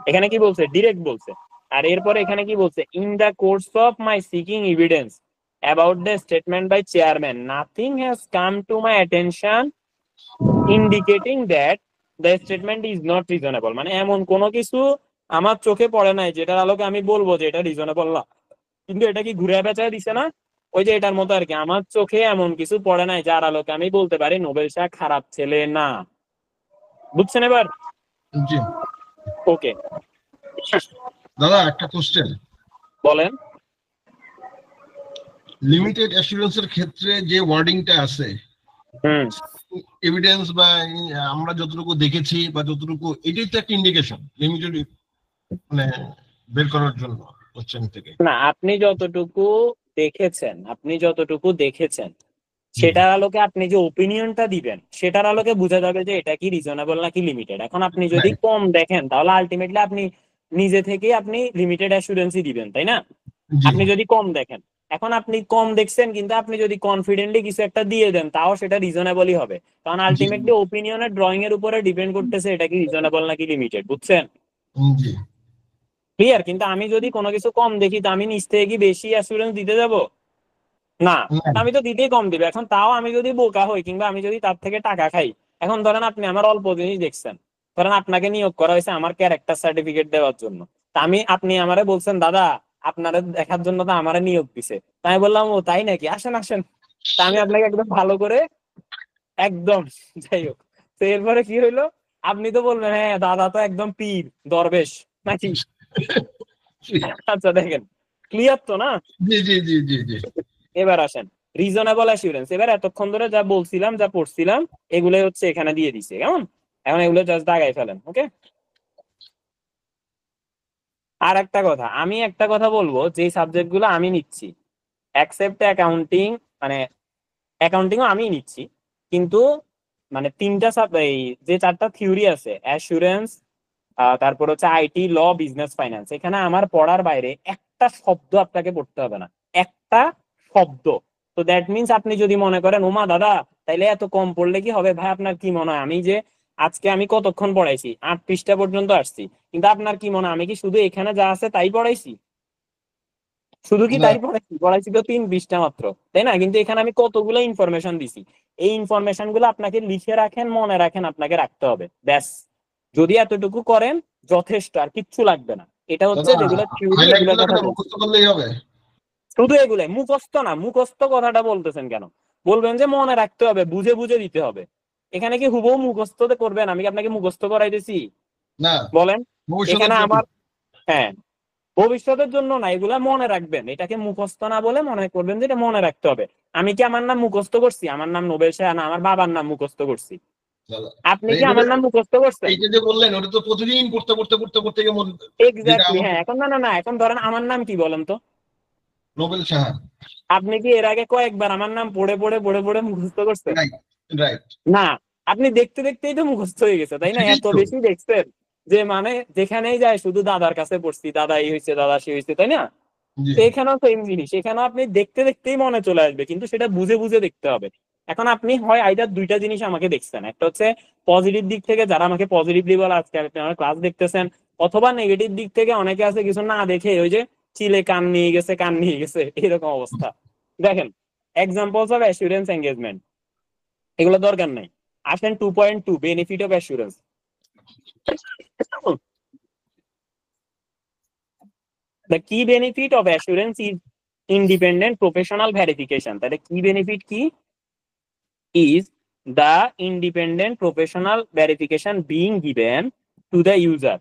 এখানে কি বলছে? ডিরেক্ট বলছে। আর এরপরে এখানে কি বলছে? In the course of my seeking evidence about the statement by chairman nothing has come to my attention indicating that the statement is not reasonable. মানে এমন কোনো কিছু আমার চোখে পড়ে নাই যেটার আলোকে আমি বলবো যে এটা রিজনেবল না, কিন্তু এটা কি ঘুরে বেচায় দিছে না? ওই যে এটার মতো আর কি, আমার চোখে এমন কিছু পড়ে নাই যার আলোকে আমি বলতে পারি নোবেল শাহ খারাপ ছেলে না। বুঝছেন এবার? জি ওকে, দাদা, একটা কোশ্চেন। বলেন। লিমিটেড অ্যাসুরেন্সের ক্ষেত্রে যে ওয়ার্ডিংটা আছে, এভিডেন্স বা আমরা যতটুকু দেখেছি বা যতটুকু, এটাই তো একটা ইন্ডিকেশন লিমিটেড মানে বের করার জন্য কোশ্চেন থেকে? না, আপনি যতটুকু দেখেছেন সেটার আলোকে আপনি যে ওপিনিয়নটা দিবেন সেটার আলোকে বোঝা যাবে যে এটা কি রিজনেবল নাকি লিমিটেড। এখন আপনি যদি Right. কম দেখেন তাহলে আলটিমেটলি আপনি নিজে থেকেই আপনি লিমিটেড অ্যাসুরেন্সই দিবেন, তাই না? জি আপনি যদি কম দেখেন, এখন আপনি কম দেখছেন কিন্তু আপনি যদি কনফিডেন্টলি কিছু একটা দিয়ে দেন তাও সেটা রিজনেবলই হবে, কারণ জি আলটিমেটলি ওপিনিয়নের ড্রয়িং এর উপরে ডিপেন্ড করতেছে এটা কি রিজনেবল নাকি লিমিটেড, বুঝছেন? জি ক্লিয়ার? কিন্তু আমি যদি কোনো কিছু কম দেখি তো আমি নিচ থেকে কি বেশি অ্যাসুরেন্স দিতে যাব? না, না, আমি তো দিতেই কম দিবে। এখন তাও আমি যদি বোকা হই কিংবা আমি যদি তার থেকে টাকা খাই, এখন ধরেন আপনি আমার অল্প জিনিস দেখছেন, ধরেন আপনাকে নিয়োগ করা হয়েছে আমার ক্যারেক্টার সার্টিফিকেট দেওয়ার জন্য, তা আপনি আমারে বলছেন দাদা আপনারা দেখার জন্য তো আমারে নিয়োগ দিছে, তাই বললাম ও তাই নাকি, আসেন আসেন। তা আমি আপনাকে একদম ভালো করে একদম যাই হোক, তো এরপরে কি হইলো, আপনি তো বলবেন হ্যাঁ দাদা তো একদম পীর দরবেশ নাকি। আচ্ছা দেখেন, ক্লিয়ার তো না? জি জি জি জি জি এবার আসেন রিজনেবল অ্যাসিউরেন্স। এবার এতক্ষণ ধরে যা বলছিলাম যা পড়ছিলাম এগুলোই হচ্ছে এখানে দিয়ে দিছে, কেমন? এখন এগুলো জাস্ট দাগাই ফেলেন, ওকে? আর একটা কথা, আমি একটা কথা বলবো, যে সাবজেক্ট গুলো আমি নিচ্ছি অ্যাকসেপ্ট অ্যাকাউন্টিং, মানে অ্যাকাউন্টিংও আমি নিচ্ছি, কিন্তু মানে এই যে 4টা থিওরি আছে অ্যাসুরেন্স, তারপর হচ্ছে আইটি, ল, বিজনেস, ফাইন্যান্স, এখানে আমার পড়ার বাইরে একটা শব্দ আপনাকে পড়তে হবে না, একটা শব্দ। তো দ্যাট মিনস আপনি যদি মনে করেন ওমা দাদা তাইলে এত কম পড়লে কি হবে, ভাই আপনার কি মনে হয় আমি যে আজকে আমি কতক্ষণ পড়াইছি, 8 পৃষ্ঠা পর্যন্ত আসছি, কিন্তু আপনার কি মনে হয় আমি কি শুধু এখানে যা আছে তাই পড়াইছি? শুধু কি না, তাই পড়াইছি তো 3 পৃষ্ঠা মাত্র, তাই না? কিন্তু এখানে আমি কতগুলো ইনফরমেশন দিছি, এই ইনফরমেশন গুলো আপনাকে লিখে রাখেন, মনে রাখেন, আপনাকে রাখতে হবে, ব্যাস। যদি এতটুকু করেন যথেষ্ট, আর কিচ্ছু লাগবে না। এটা হচ্ছে দাদা যেগুলো থিওরি হাইলাইট এগুলোর কথা করে বলছি। মুখস্থ করলেই হবে? শুধু এগুলো মুখস্থ না, মুখস্থ কথাটা বলতেছেন কেন? বলবেন যে মনে রাখতে হবে, বুঝে বুঝে দিতে হবে। এখানে কি হুবহু মুখস্থ করবেন? আমি কি আপনাকে মুখস্থ করাইতেছি? না, বলেন। ভবিষ্যতের এখানে জন্য। আমার, হ্যাঁ, ভবিষ্যতের জন্য না, এগুলা মনে রাখবেন, এটাকে মুখস্থ না বলে মনে করবেন যে এটা মনে রাখতে হবে। আমি কি আমার নাম মুখস্থ করছি? আমার নাম নোবেল শাহ না, আমার বাবার নাম মুখস্থ করছি। দাদা আপনি কি এইটা আমার নাম মুখস্থ করছেন? এইটা যে বললেন ওটা তো প্রতিদিন পড়তে পড়তে পড়তে পড়তে গিয়ে যেটা এক্স্যাক্টলি, আমাকে হ্যাঁ। এখন না না না, এখন ধরেন আমার নাম কি বলেন তো? নোবেল সাহা। আপনি কি এর আগে কয়েকবার আমার নাম পড়ে পড়ে পড়ে পড়ে মুখস্থ করছেন? রাইট রাইট, না, আপনি দেখতে দেখতেই তো মুখস্থ হয়ে গেছে, তাই না? সেটাই এত তো। বেশি দেখছেন যে মানে যেখানেই যায় শুধু দাদার কাছে পড়ছি, দাদা এই হয়েছে, দাদা সে হয়েছে, তাই না? জি তো এখানেও সেম জিনিস, এখানেও আপনি দেখতে দেখতেই মনে চলে আসবে, কিন্তু সেটা বুঝে বুঝে দেখতে হবে। এখন আপনি হয় আইদার দুইটা জিনিস আমাকে দেখছেন, একটা হচ্ছে পজিটিভ দিক থেকে যারা আমাকে পজিটিভলি বলে আজকে আপনি আমার ক্লাস দেখতেছেন, অথবা নেগেটিভ দিক থেকে অনেকে আছে কিছু না দেখে ওই যে চিলে কান নিয়ে গেছে, কান নিয়ে গেছে, এরকম অবস্থা। দেখেন এক্সাম্পলস অফ অ্যাসুরেন্স এঙ্গেজমেন্ট, এগুলো দরকার নাই। আসেন 2.2 benefit of assurance. The key benefit of assurance is independent professional verification. তাহলে কি বেনিফিট কি? Is the independent professional verification being given to the user.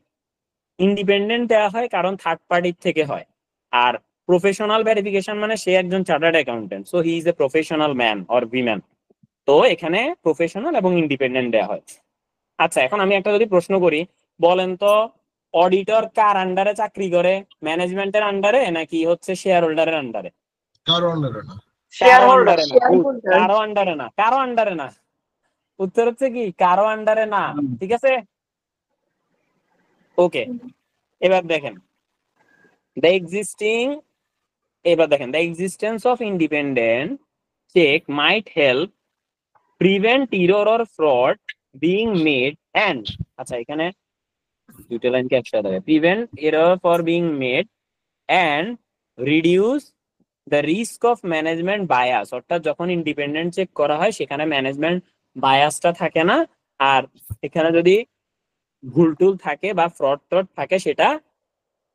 Independent দেওয়া হয় কারণ থার্ড পার্টির থেকে হয়, আর প্রফেশনাল ভেরিফিকেশন মানে সে একজন chartered accountant, so he is a professional man or woman. তো এখানে প্রফেশনাল এবং ইন্ডিপেন্ডেন্ট দেওয়া হয়। আচ্ছা, এখন আমি একটা যদি প্রশ্ন করি, বলেন তো অডিটর কার আন্ডারে চাকরি করে? ম্যানেজমেন্টের আন্ডারে নাকি হচ্ছে শেয়ার হোল্ডারের আন্ডারে? কারণ না। শেয়ার কারো হোল্ডার। আন্ডারে না, কারো আন্ডারে না, কারো আন্ডারে না। উত্তর হচ্ছে কি কারো আন্ডারে না, ঠিক আছে? ওকে, এবার দেখেন দ্য এক্সিস্টিং, এবার দেখেন the existence of independent check might help prevent error or fraud being made and, আচ্ছা এখানে দুটো লাইনকে একসাথে হবে, prevent error for being made and reduce the risk of management bias. অর্থাৎ যখন ইন্ডিপেন্ডেন্ট চেক করা হয় সেখানে ম্যানেজমেন্ট বায়াসটা থাকে না, আর এখানে যদি ভুল টুল থাকে বা ফ্রড ট্রড থাকে সেটা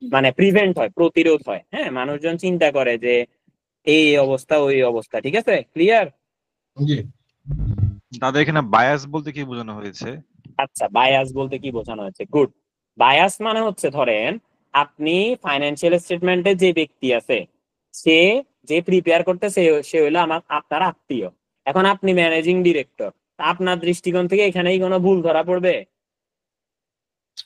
মানে প্রিভেন্ট হয়, প্রতিরোধ হয়। হ্যাঁ, মানুষজন চিন্তা করে যে এই অবস্থা ওই অবস্থা, ঠিক আছে? ক্লিয়ার? জি দাদা এখানে বায়াস বলতে কি বোঝানো হয়েছে? আচ্ছা, বায়াস বলতে কি বোঝানো হচ্ছে, গুড। বায়াস মানে হচ্ছে ধরেন আপনি ফাইন্যান্সিয়াল স্টেটমেন্টে যে ব্যক্তি আছে সে যে প্রিপেয়ার করতেছে সে হলো আপনার আত্মীয়। এখন আপনি ম্যানেজিং ডিরেক্টর, আপনার দৃষ্টিকোণ থেকে এখানেই কোনো ভুল ধরা পড়বে?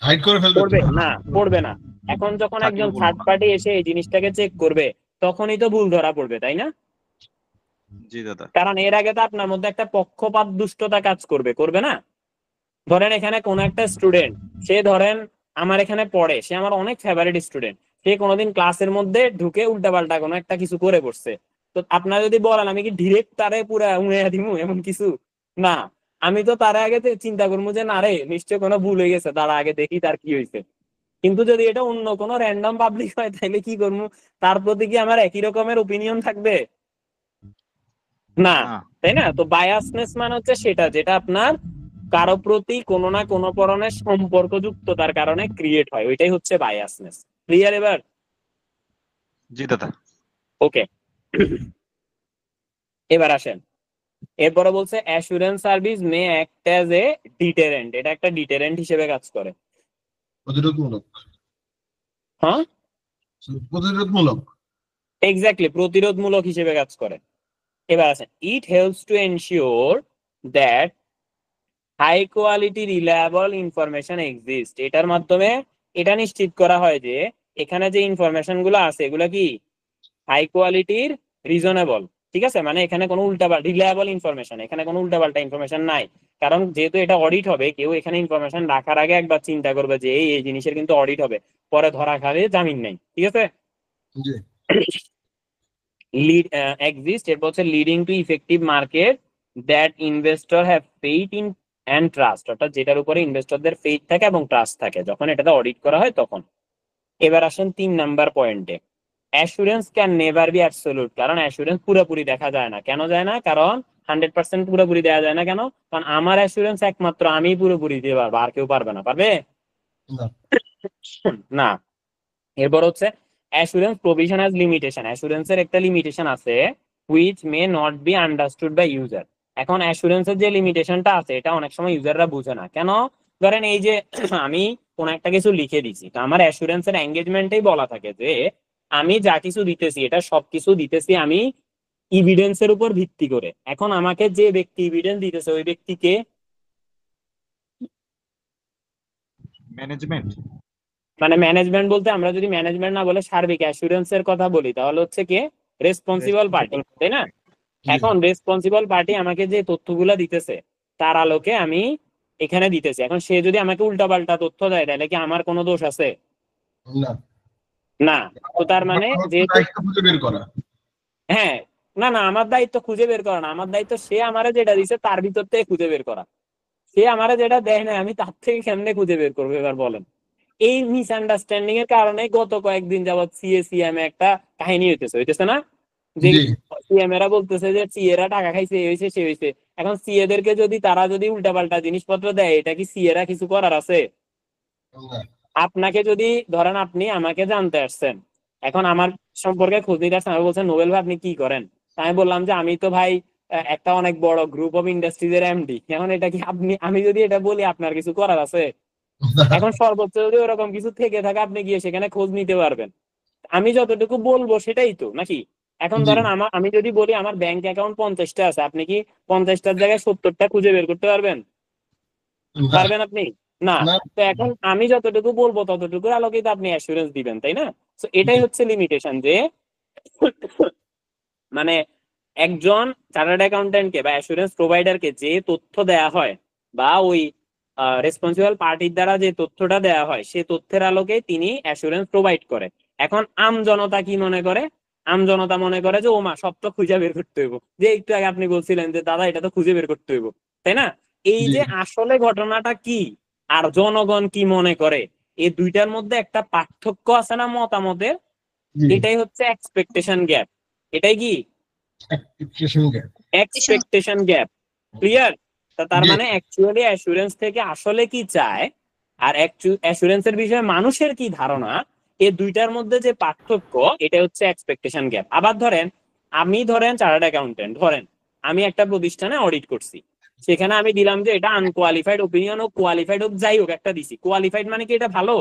হাইড করে ফেলবে তো। পড়বে না, পড়বে না। এখন যখন থাকিও একজন বলবো থার্ড না। পার্টি এসে এই জিনিসটাকে চেক করবে, তখনই তো ভুল ধরা পড়বে, তাই না? জি দাদা। কারণ এর আগে তো আপনার মধ্যে একটা পক্ষপাত দুষ্টতা কাজ করবে, করবে না? ধরেন এখানে কোন একটা স্টুডেন্ট, সে ধরেন আমার এখানে পড়ে, সে আমার অনেক ফেভারিট স্টুডেন্ট, সে কোনোদিন ক্লাসের মধ্যে ঢুকে উল্টাপাল্টা কোনো একটা কিছু করে বসছে। তো আপনারা যদি বলেন আমি কি ডিরেক্ট তারে পুরা উড়াইয়া দিমু এমন কিছু না, আমি তো তার আগে চিন্তা করবো যে না রে নিশ্চয় কোনো ভুল হয়ে গেছে, তার আগে দেখি তার কি হয়েছে। কিন্তু যদি এটা অন্য কোনো র্যান্ডম পাবলিক হয় তাহলে কি করবো, তার প্রতি কি আমার একই রকমের ওপিনিয়ন থাকবে? না, না। তাই না? তো বায়াসনেস মানে হচ্ছে সেটা, যেটা আপনার কারো প্রতি কোনো না কোনো ধরনের সম্পর্ক যুক্ততার কারণে ক্রিয়েট হয়, ওইটাই হচ্ছে বায়াসনেস। ক্লিয়ার এবার? জি দাদা। ওকে, এবার আসেন, এরপরে বলছে assurance service May act as a deterrent, এটা একটা ডিটারেন্ট হিসেবে কাজ করে। প্রতিরোধমূলক। হ্যাঁ, প্রতিরোধমূলক। এক্স্যাক্টলি, প্রতিরোধমূলক হিসেবে কাজ করে। এবার আসেন, it helps to ensure that high quality reliable information exist, এটার মাধ্যমে এটা নিশ্চিত করা হয় যে এখানে যে ইনফরমেশন গুলো আছে এগুলো কি হাই কোয়ালিটির, রিজনেবল, ঠিক আছে? মানে এখানে কোনো উল্টাপাল্টা, রিলায়েবল ইনফরমেশন, এখানে কোনো উল্টাপাল্টা ইনফরমেশন নাই। কারণ যেহেতু এটা অডিট হবে, কেউ এখানে ইনফরমেশন রাখার আগে একবার চিন্তা করবে যে এই জিনিসের কিন্তু অডিট হবে, পরে ধরা খাবে জামিন নেই, ঠিক আছে? জি। লিড এক্সিস্ট, এরপর হচ্ছে leading to effective market that investor have faith in and trust, অর্থাৎ যেটার উপরে ইনভেস্টরদের ফেইথ থাকে এবং ট্রাস্ট থাকে যখন এটাতে অডিট করা হয় তখন। এবার আসেন 3 নাম্বার পয়েন্টে, assurance can never be absolute, কারণ অ্যাসুরেন্স পুরোপুরি দেখা যায় না। কেন যায় না? কারণ 100% পুরোপুরি দেওয়া যায় না। কেন? কারণ আমার অ্যাসুরেন্স একমাত্র আমি পুরোপুরি দিতে পারবো, আর কেউ পারবে না। পারবে না। না। এরপর হচ্ছে অ্যাসুরেন্স প্রভিশন হ্যাজ লিমিটেশন, অ্যাসুরেন্সের একটা লিমিটেশন আছে which may not be understood by user. এখন অ্যাসুরেন্সের যে লিমিটেশনটা আছে এটা অনেক সময় ইউজাররা বুঝে না। কেন? ধরেন এই যে আমি কোন একটা কিছু লিখে দিছি, তো আমার অ্যাসুরেন্সের এঙ্গেজমেন্টেই বলা থাকে যে আমি যা কিছু দিতেছি এটা সবকিছু দিতেছি আমি ইভিডেন্সের উপর ভিত্তি করে। এখন আমাকে যে ব্যক্তি ইভিডেন্স দিতেছে ওই ব্যক্তিকে ম্যানেজমেন্ট। মানে ম্যানেজমেন্ট বলতে আমরা যদি ম্যানেজমেন্ট না বলে সার্বিক অ্যাসুরেন্সের কথা বলি তাহলে হচ্ছে কে? রেসপন্সিবল পার্টি, তাই না? জি। এখন রেসপন্সিবল পার্টি আমাকে যে তথ্যগুলা দিতেছে তার আলোকে আমি এখানে দিতেছি। এখন সে যদি আমাকে উল্টাপাল্টা তথ্য দেয় তাহলে কি আমার কোনো দোষ আছে? না। না। তো তার মানে যেহেতু দায়িত্ব খুঁজে বের করা। হ্যাঁ, না না, আমার দায়িত্ব খুঁজে বের করা না, আমার দায়িত্ব সে আমারে যেটা দিছে তার ভিতর থেকে খুঁজে বের করা। সে আমারে যেটা দেয় না আমি তার থেকে কেমনে খুঁজে বের করবো এবার বলেন? এই মিসআন্ডারস্ট্যান্ডিং এর কারণে গত কয়েকদিন যাবৎ সিএসিএম একটা কাহিনী হইতেছে না, যে জি। সিএম এরা বলতেছে যে সিএরা টাকা খাইছে, এই হয়েছে সে হয়েছে। এখন সিএদেরকে যদি তারা যদি উল্টাপাল্টা জিনিসপত্র দেয় এটা কি সিএরা কিছু করার আছে? না। আপনাকে যদি ধরেন আপনি আমাকে জানতে আসছেন, এখন আমার সম্পর্কে খোঁজ নিতে আসছেন, আমি বলছেন নোবেল ভাই আপনি কি করেন? আমি বললাম যে আমি তো ভাই একটা অনেক বড় গ্রুপ অফ ইন্ডাস্ট্রিজ এর এমডি। এখন এটা কি আপনি, আমি যদি এটা বলি আপনার কিছু করার আছে? এখন সর্বোচ্চ যদি ওরকম কিছু থেকে থাকে আপনি গিয়ে সেখানে খোঁজ নিতে পারবেন। আমি যতটুকু বলবো সেটাই তো নাকি? এখন জি। ধরেন আমি যদি বলি আমার ব্যাংক অ্যাকাউন্ট 50টা আছে, আপনি কি 50টার জায়গায় 70টা খুঁজে বের করতে পারবেন? না। পারবেন আপনি? না। না। তো এখন আমি যতটুকু বলবো ততটুকুর আলোকিত আপনি অ্যাসুরেন্স দিবেন, তাই না? তো এটাই জি। হচ্ছে লিমিটেশন, যে মানে একজন চার্টার্ড অ্যাকাউন্ট্যান্টকে বা অ্যাসুরেন্স প্রোভাইডারকে যে তথ্য দেয়া হয় বা ওই রেসপন্সিবল পার্টির দ্বারা যে তথ্যটা দেয়া হয় সে তথ্যের আলোকে তিনি অ্যাসুরেন্স প্রোভাইড করে। এখন আম জনতা কি মনে করে? আম জনতা মনে করে যে ও মা সব তো খুঁজে বের করতে হইব, যে একটু আগে আপনি বলছিলেন যে দাদা এটা তো খুঁজে বের করতে হইব, তাই না? এই জি। যে আসলে ঘটনাটা কি আর জনগণ কি মনে করে এই দুইটার মধ্যে একটা পার্থক্য আছে না মতামতের, জি। এটাই হচ্ছে এক্সপেকটেশন গ্যাপ। এটাই কি? Expectation gap। Expectation gap. Clear? তার জি। মানে অ্যাকচুয়ালি অ্যাসুরেন্স থেকে আসলে কি চায় আর অ্যাসুরেন্সের বিষয়ে মানুষের কি ধারণা, এই দুইটার মধ্যে যে পার্থক্য এটা হচ্ছে এক্সপেকটেশন গ্যাপ। আবার ধরেন আমি ধরেন চার্টার্ড অ্যাকাউন্টেন্ট, ধরেন আমি একটা প্রতিষ্ঠানে অডিট করছি, সেখানে আমি দিলাম যে এটা আনকোয়ালিফাইড ওপিনিয়ন হোক কোয়ালিফাইড হোক যাই হোক একটা দিছি। কোয়ালিফাইড মানে কি এটা ভালো?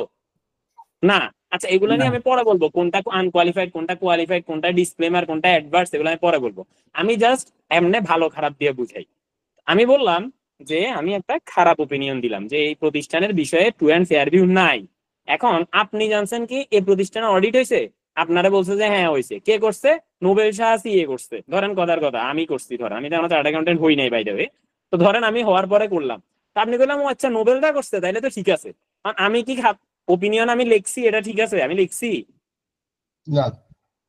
না। আচ্ছা এগুলো না। নিয়ে আমি পরে বলবো, কোনটা আনকোয়ালিফাইড কোনটা কোয়ালিফাইড কোনটা ডিসক্লেমার কোনটা অ্যাডভার্স, এগুলো আমি পরে বলবো। আমি জাস্ট এমনি ভালো খারাপ দিয়ে বুঝাই। আমি বললাম যে আমি একটা খারাপ ওপিনিয়ন দিলাম যে এই প্রতিষ্ঠানের বিষয়ে ট্রু অ্যান্ড ফেয়ার ভিউ নাই, এখন আপনি জানছেন কি এই প্রতিষ্ঠানে অডিট হয়েছে, আপনারা বলছে যে হ্যাঁ হয়েছে, কে করছে? নোবেল শাহ সিএ করছে, ধরেন কথার কথা আমি করছি, ধরেন আমি তো আমার চার্টার্ড অ্যাকাউন্টেন্ট হই নাই বাই দ্য ওয়ে, তো ধরেন আমি হওয়ার পরে করলাম, তা আপনি বললাম ও আচ্ছা নোবেলটা করছে তাইলে তো ঠিক আছে, কারণ আমি কি ওপিনিয়ন আমি লিখছি এটা ঠিক আছে, আমি লিখছি না।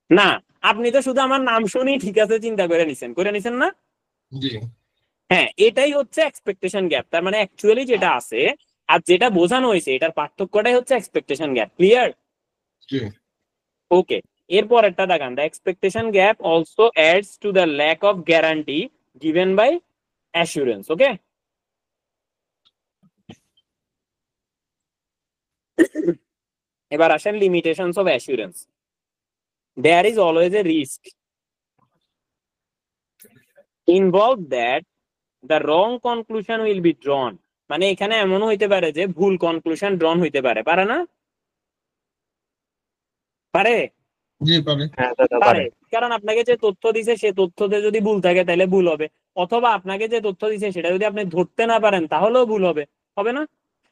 না, আপনি তো শুধু আমার নাম শুনেই ঠিক আছে চিন্তা করে নিছেন না? জি হ্যাঁ, এটাই হচ্ছে এক্সপেকটেশন গ্যাপ। তার মানে অ্যাকচুয়ালি যেটা আছে আর যেটা বোঝানো হয়েছে এটার পার্থক্যটাই হচ্ছে এক্সপেকটেশন গ্যাপ। ক্লিয়ার? জি ওকে, এরপর একটা দেখান, the expectation gap also adds to the lack of guarantee given by assurance. Okay, এবার আসেন limitations of assurance. There is always a risk involve that the wrong conclusion will be drawn. মানে এখানে এমনও হইতে পারে যে ভুল কনক্লুশন ড্রন হইতে পারে, পারে না? পারে জি পারে। হ্যাঁ দাদা পারে, পারে। কারণ আপনাকে যে তথ্য দিছে সে তথ্যতে যদি ভুল থাকে তাহলে ভুল হবে, অথবা আপনাকে যে তথ্য দিছে সেটা যদি আপনি ধরতে না পারেন তাহলেও ভুল হবে, হবে না?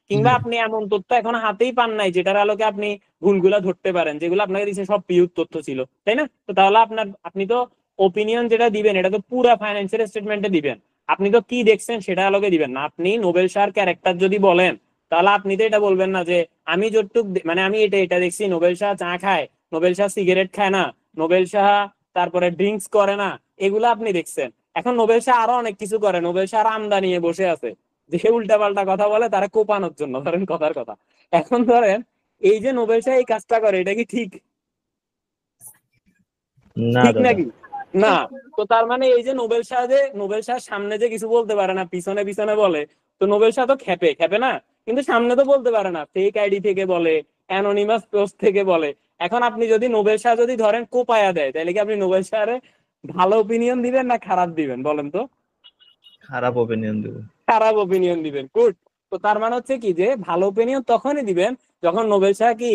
কিংবা আপনি এমন তথ্য এখন হাতেই পান নাই যেটার আলোকে আপনি ভুলগুলা ধরতে পারেন, যেগুলো আপনাকে দিছে সব পিওর তথ্য ছিল, তাই না? তো তাহলে আপনি তো ওপিনিয়ন যেটা দিবেন এটা তো পুরা ফাইন্যান্সিয়াল স্টেটমেন্টে দিবেন, আপনি তো কি দেখছেন সেটা আলোকে দিবেন না। আপনি নোবেল শাহর ক্যারেক্টার যদি বলেন তাহলে আপনি তো এটা বলবেন না যে আমি যতটুক মানে আমি এটা দেখছি, নোবেল শাহ চা খায়, নোবেল শাহ সিগারেট খায় না, নোবেল শাহ তারপরে ড্রিঙ্কস করে না, এগুলো আপনি দেখছেন। এখন নোবেল শাহ আরো অনেক কিছু করে, নোবেল শাহ আমদা নিয়ে বসে আছে, যে উল্টাপাল্টা কথা বলে তারা কোপানোর জন্য, ধরেন কথার কথা। এখন ধরেন এই যে নোবেল শাহ এই কাজটা করে এটা কি ঠিক? না ঠিক দাদা। নাকি? না। তো তার মানে এই যে নোবেল শাহ সামনে যে কিছু বলতে পারে না, পিছনে পিছনে বলে, তো নোবেল শাহ তো খেপে না, কিন্তু সামনে তো বলতে পারে না, ফেক আইডি থেকে বলে, অ্যানোনিমাস পোস্ট থেকে বলে। এখন আপনি যদি নোবেল শাহ যদি ধরেন কোপায়া দেয় তাহলে কি আপনি নোবেল শাহরে ভালো ওপিনিয়ন দিবেন না খারাপ দিবেন বলেন তো? খারাপ ওপিনিয়ন দেবো। খারাপ ওপিনিয়ন দিবেন। গুড। তো তার মানে হচ্ছে কি যে ভালো ওপিনিয়ন তখনই দিবেন যখন নোবেল শাহ কি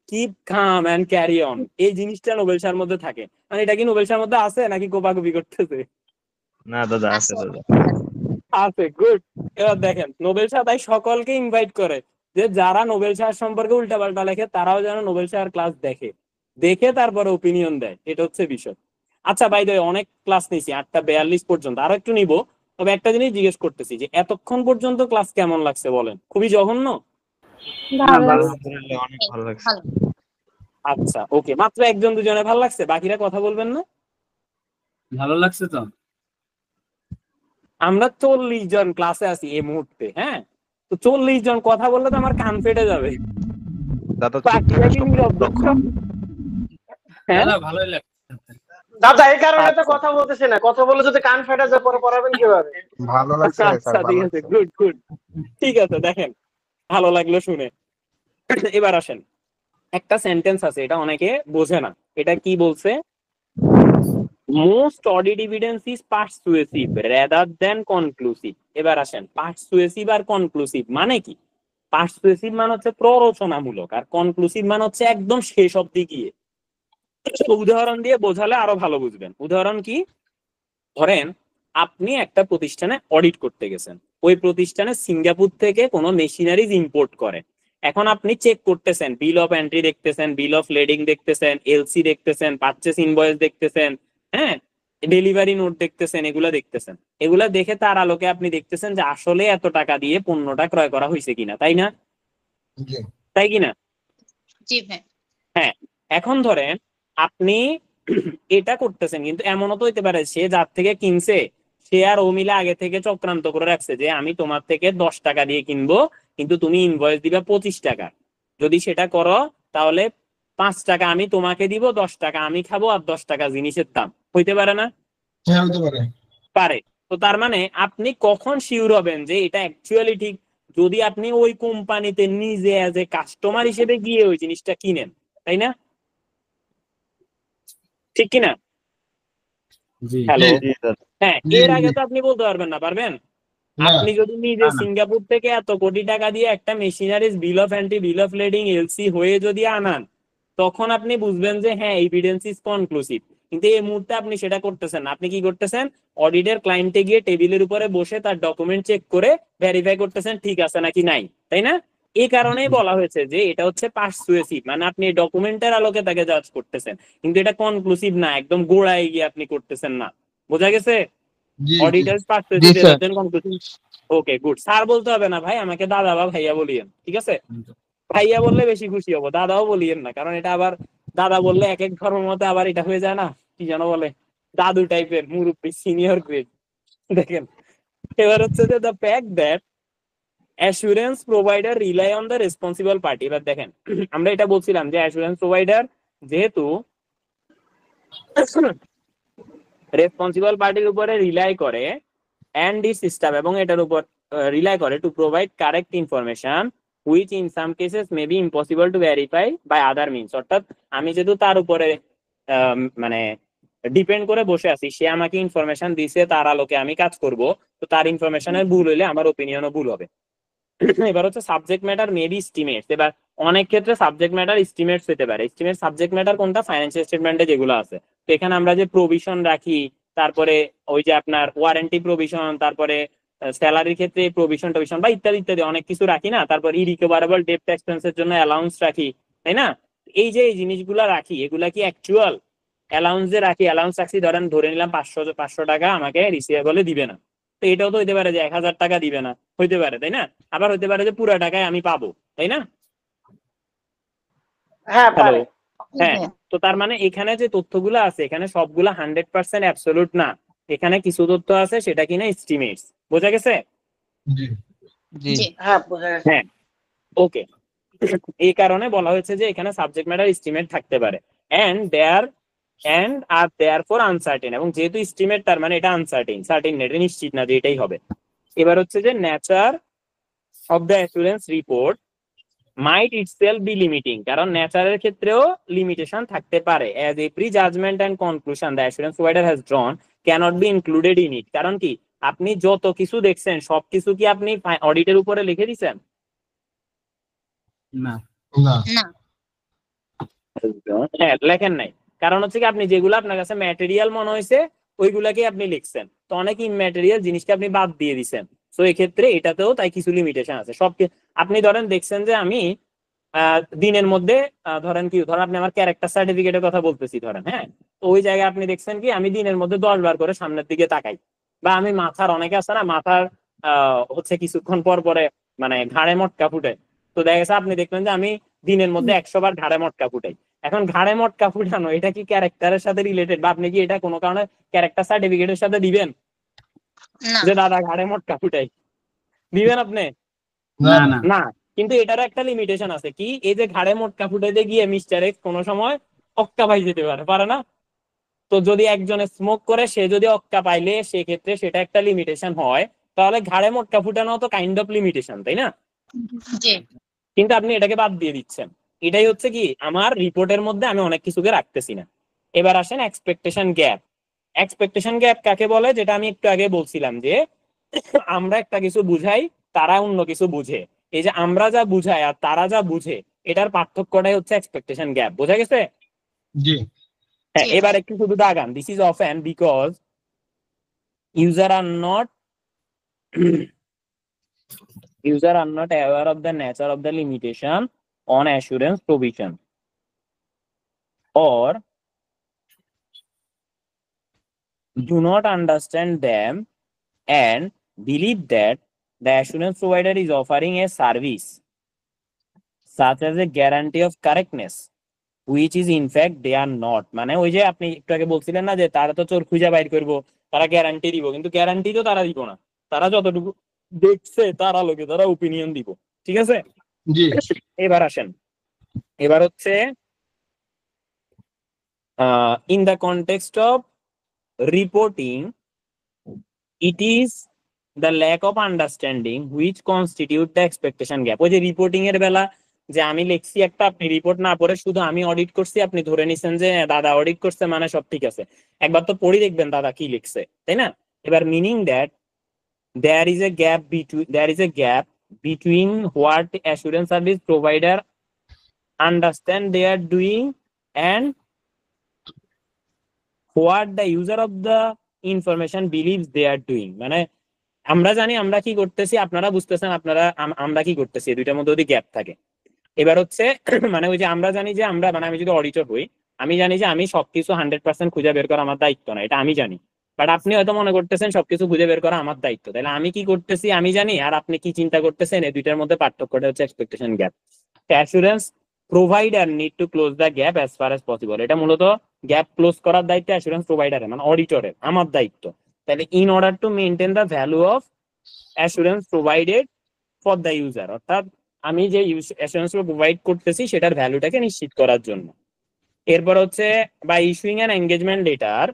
keep calm and carry on, এই জিনিসটা নোবেল শাহর মধ্যে থাকে। মানে এটা কি নোবেল শাহর মধ্যে আছে নাকি কোপাকুপি করতেছে? না দাদা আছে দাদা। আছে। গুড। এবার দেখেন নোবেল শাহ তাই সকলকে ইনভাইট করে যে যারা নোবেল শাহ সম্পর্কে উল্টাপাল্টা লেখে তারাও যেন নোবেল শাহর ক্লাস দেখে, দেখে তারপরে ওপিনিয়ন দেয়। এটা হচ্ছে বিষয়। আচ্ছা বাই দ্য ওয়ে, অনেক ক্লাস নিয়েছি, 8:42 পর্যন্ত, আরো একটু নিবো। তবে একটা জিনিস জিজ্ঞেস করতেছি যে এতক্ষণ পর্যন্ত ক্লাস কেমন লাগছে বলেন? খুবই জঘন্য? ভালো লাগছে। আলহামদুলিল্লাহ অনেক ভালো লাগছে। ভালো। আচ্ছা ওকে, মাত্র একজন দুজনে ভালো লাগছে, বাকিরা কথা বলবেন না? ভালো লাগছে তো। আমরা 40 জন ক্লাসে আছি এই মুহূর্তে, হ্যাঁ? তো 40 জন কথা বললে তো আমার কান ফেটে যাবে। দাদা চুপ বাকিরা থাকা কি নীরব দর্শক? হ্যাঁ দাদা ভালোই লাগছে। দাদা এই কারণে তো আচ্ছা। কথা বলতেছি না, কথা বলে যদি কান ফাটা যায় পরে পড়াবেন কিভাবে? ভালো লাগছে স্যার, আচ্ছা ভালো ঠিক আছে, লাগছে। গুড গুড, ঠিক আছে। দেখেন ভালো লাগলো শুনে। এবার আসেন, একটা সেন্টেন্স আছে এটা অনেকে বোঝে না। এটা কি বলছে? Most audit evidence is persuasive rather than conclusive. এবার আসেন, পারসুয়েসিভ আর কনক্লুসিভ মানে কি? পারসুয়েসিভ মানে হচ্ছে প্ররোচনামূলক, আর কনক্লুসিভ মানে হচ্ছে একদম শেষ অবধি গিয়ে। উদাহরণ দিয়ে বোঝালে আরো ভালো বুঝবেন। উদাহরণ কি? ধরেন আপনি একটা প্রতিষ্ঠানে অডিট করতে গেছেন, ওই প্রতিষ্ঠানে সিঙ্গাপুর থেকে কোনো মেশিনারিজ ইম্পোর্ট করে। এখন আপনি চেক করতেছেন, বিল অফ এন্ট্রি দেখতেছেন, বিল অফ লেডিং দেখতেছেন, এলসি দেখতেছেন, পারচেস ইনভয়েস দেখতেছেন, হ্যাঁ, ডেলিভারি নোট দেখতেছেন, এগুলা দেখতেছেন। এগুলা দেখে তার আলোকে আপনি দেখতেছেন যে আসলে এত টাকা দিয়ে পণ্যটা ক্রয় করা হয়েছে কিনা, তাই না? জি তাই কিনা? জি ভাই। হ্যাঁ। এখন ধরেন আপনি এটা করতেছেন, কিন্তু এমনও তো হইতে পারে সে যার থেকে কিনছে সে আর ও মিলে আগে থেকে চক্রান্ত করে রাখছে যে আমি তোমার থেকে 10 টাকা দিয়ে কিনবো, কিন্তু তুমি ইনভয়েস দিবা 25 টাকা। যদি সেটা করো তাহলে 5 টাকা আমি তোমাকে দিব, 10 টাকা আমি খাবো, আর 10 টাকা জিনিসের দাম। হইতে পারে না? হ্যাঁ হতে পারে। পারে। তো তার মানে আপনি কখন শিওর হবেন যে এটা অ্যাকচুয়ালি ঠিক? যদি আপনি ওই কোম্পানিতে নিজে অ্যাজ এ কাস্টমার হিসেবে গিয়ে ওই জিনিসটা কিনেন, তাই না? ঠিক কিনা? জি হ্যালো। জি দাদা। হ্যাঁ, জি, এর জি। আগে তো আপনি বলতে পারবেন না, পারবেন? না আপনি যদি নিজে না, না। সিঙ্গাপুর থেকে এত কোটি টাকা দিয়ে একটা machineries bill of entry, bill of lading, LC হয়ে যদি আনান, তখন আপনি বুঝবেন যে হ্যাঁ এভিডেন্স ইজ কনক্লুসিভ। কিন্তু এই মুহূর্তে আপনি সেটা করতেছেন না। আপনি কি করতেছেন? অডিটের ক্লায়েন্টে গিয়ে টেবিলের উপরে বসে তার ডকুমেন্ট চেক করে ভেরিফাই করতেছেন ঠিক আছে নাকি নাই, তাই না? এই কারণেই বলা হয়েছে যে এটা হচ্ছে পার্সুয়েসিভ, মানে আপনি ডকুমেন্টের আলোকে তাকে জাজ করতেছেন, কিন্তু এটা কনক্লুসিভ না, একদম গোড়ায় গিয়ে আপনি করতেছেন না। বোঝা গেছে? জি জি auditors persuasive rather than conclusive. Okay, good. Sir বলতে হবে না ভাই, আমাকে দাদা বা ভাইয়া বলিয়েন, ঠিক আছে? ভাইয়া বললে বেশি খুশি হবো, দাদাও বলিয়েন না, কারণ এটা আবার দাদা বললে এক এক ধর্মের মধ্যে আবার এটা হয়ে যায় না, কি যেন বলে, দাদু টাইপের, মুরব্বী, সিনিয়র গ্রেড। দেখেন, এবার হচ্ছে যে the fact that assurance provider rely on the responsible party. এবার দেখেন, আমরা এটা বলছিলাম যে অ্যাসুরেন্স প্রোভাইডার যেহেতু রেসপন্সিবল পার্টির উপরে রিলাই করে অ্যান্ড ইট সিস্টেম, এবং এটার উপর রিলাই করে to provide correct information which in some cases may be impossible to verify by other means. অর্থাৎ আমি যেহেতু তার উপরে মানে ডিপেন্ড করে বসে আছি, সে আমাকে ইনফরমেশন দিছে, তার আলোকে আমি কাজ করব, তো তার ইনফরমেশনের ভুল হইলে আমার ওপিনিয়নও ভুল হবে। এবার হচ্ছে সাবজেক্ট ম্যাটার মেবি স্টিমেটস। এবার অনেক ক্ষেত্রে সাবজেক্ট ম্যাটার স্টিমেটস হতে পারে। স্টিমেট সাবজেক্ট ম্যাটার কোনটা? ফাইন্যান্সিয়াল স্টেটমেন্টে যেগুলো আছে। তো এখানে আমরা যে প্রভিশন রাখি, তারপরে ওই যে আপনার ওয়ারেন্টি প্রভিশন, তারপরে স্যালারির ক্ষেত্রে প্রভিশন টভিশন বা ইত্যাদি ইত্যাদি অনেক কিছু রাখি না, তারপর ইরিকভারেবল ডেপ্ট এক্সপেন্সের জন্য অ্যালাউন্স রাখি, তাই না? এই যে এই জিনিসগুলা রাখি, এগুলা কি অ্যাকচুয়াল অ্যালাউন্স যে রাখি? অ্যালাউন্স রাখছি, ধরে নিলাম 500 টাকা আমাকে রিসিভেবলে দিবে না, তো এটাও তো হইতে পারে যে 1000 টাকা দিবে না, হইতে পারে, তাই না? আবার হইতে পারে যে পুরো টাকায় আমি পাবো, তাই না? হ্যাঁ হ্যালো, পারে। হ্যাঁ। তো তার মানে এখানে যে তথ্যগুলো আছে, এখানে সবগুলা 100% অ্যাবসলিউট না, এখানে কিছু তথ্য আছে সেটা কিনা এস্টিমেটস। বোঝা গেছে? জি হ্যাঁ বোঝা গেছে। হ্যাঁ, ওকে। এই কারণে বলা হয়েছে যে এখানে সাবজেক্ট ম্যাটার এস্টিমেট থাকতে পারে and are therefore uncertain, এবং যেহেতু এস্টিমেট তার মানে এটা আনসার্টেন, সার্টেন এটা নিশ্চিত না যে এটাই হবে। এবার হচ্ছে যে nature of the assurance report might itself be limiting, কারণ নেচারের ক্ষেত্রেও লিমিটেশন থাকতে পারে। As every judgement and conclusion the assurance provider has drawn cannot be included in it. কারণ কি, আপনি যত কিছু দেখছেন সবকিছু কি আপনি অডিটের উপরে লিখে দিচ্ছেন? না। না হ্যাঁ, লেখেন নাই। কারণ হচ্ছে কি, আপনি যেগুলো আপনার কাছে ম্যাটেরিয়াল মনে হয়েছে ওইগুলাকে আপনি লিখছেন, তো অনেক ইনম্যাটেরিয়াল জিনিসকে আপনি বাদ দিয়ে দিচ্ছেন। তো এক্ষেত্রে এটাতেও তাই কিছু লিমিটেশন আছে। সব আপনি ধরেন দেখছেন যে আমি দিনের মধ্যে ধরেন আপনি আমার ক্যারেক্টার সার্টিফিকেটের কথা বলতেছি ধরেন, হ্যাঁ, তো ওই জায়গায় আপনি দেখছেন কি আমি দিনের মধ্যে 10 বার করে সামনের দিকে তাকাই, বা আমি মাথার, অনেকে আছে না মাথার হচ্ছে কিছুক্ষণ পর পরে মানে ঘাড়ে মটকা ফুটে, তো দেখা গেছে আপনি দেখবেন যে আমি দিনের মধ্যে 100 বার ঘাড়ে মটকা ফুটাই। এখন ঘাড়ে মটকা ফুটানো এটা কি ক্যারেক্টারের সাথে রিলেটেড, বা আপনি কি এটা কোনো কারণে ক্যারেক্টার সার্টিফিকেটের সাথে দিবেন যে দাদা ঘাড়ে মটকা ফুটাই? দিবেন আপনি? না না। না। কিন্তু এটারও একটা লিমিটেশন আছে, কি এই যে ঘাড়ে মোটকা ফুটাইতে গিয়ে মিস্টার এক্স কোনো সময় অক্কা পাই যেতে পারে না? তো যদি একজনে স্মোক করে, সে যদি অক্কা পাইলে সেক্ষেত্রে সেটা একটা লিমিটেশন হয়, তাহলে ঘাড়ে মোটকা ফুটানো তো কাইন্ড অফ লিমিটেশন, তাই না? কিন্তু আপনি এটাকে বাদ দিয়ে দিচ্ছেন। এটাই হচ্ছে কি আমার রিপোর্টের মধ্যে আমি অনেক কিছুকে রাখতেছি না। এবার আসেন এক্সপেকটেশন গ্যাপ। এক্সপেকটেশন গ্যাপ কাকে বলে? যেটা আমি একটু আগে বলছিলাম যে আমরা একটা কিছু বুঝাই, তারা অন্য কিছু বুঝে। এই যে আমরা যা বুঝাই আর তারা যা বুঝে, এটার পার্থক্যটাই হচ্ছে এক্সপেকটেশন গ্যাপ। বোঝা গেছে? জি হ্যাঁ, এবার একটু শুধু দাগান। This is often because user are not aware of the nature of the limitation on assurance provision, or do not understand them and believe that the assurance provider is offering a service such as a guarantee of correctness, which is in fact they are not. মানে ওই যে আপনি একটু আগে বলছিলেন না যে তারা তো চোর খুঁজে বাইর করবো, তারা গ্যারান্টি দিব, কিন্তু গ্যারান্টি তো তারা দিব না, তারা যতটুকু দেখছে তার আলোকে তারা ওপিনিয়ন দিব। ঠিক আছে? জি এবার আসেন, এবার হচ্ছে in the context of reporting, it is the lack of understanding which constitute the expectation gap. ওই যে রিপোর্টিং এর বেলা যে আমি লিখছি একটা, আপনি রিপোর্ট না পড়ে শুধু আমি অডিট করছি, আপনি ধরে নিছেন যে দাদা অডিট করছে মানে সব ঠিক আছে। একবার তো পড়ি দেখবেন দাদা কি লিখছে, তাই না? এবার meaning that there is a gap between what assurance service provider understand they are doing and what the user of the information believes they are doing. মানে আমরা জানি আমরা কি করতেছি, আপনারা বুঝতেছেন আপনারা আমরা কি করতেছি, এই দুইটার মধ্যে যদি গ্যাপ থাকে। এবার হচ্ছে মানে ওই যে আমরা জানি যে আমরা মানে আমি যদি অডিটর হই, আমি জানি যে আমি সবকিছু 100% খুঁজে বের করা আমার দায়িত্ব না, এটা আমি জানি। বাট আপনি হয়তো মনে করতেছেন সবকিছু খুঁজে বের করা আমার দায়িত্ব, তাহলে আমি কি করতেছি আমি জানি, আর আপনি কি চিন্তা করতেছেন, এই দুইটার মধ্যে পার্থক্যটা হচ্ছে expectation gap. Assurance provider need to close the gap as far as possible. এটা মূলত গ্যাপ ক্লোজ করার দায়িত্ব অ্যাসুরেন্স প্রোভাইডারের, মানে অডিটরের, আমার দায়িত্ব। তাহলে in order to maintain the value of assurance provided for the user, অর্থাৎ আমি যে অ্যাসুরেন্স প্রোভাইড করতেছি সেটার ভ্যালুটাকে নিশ্চিত করার জন্য। এরপর হচ্ছে by issuing an engagement letter,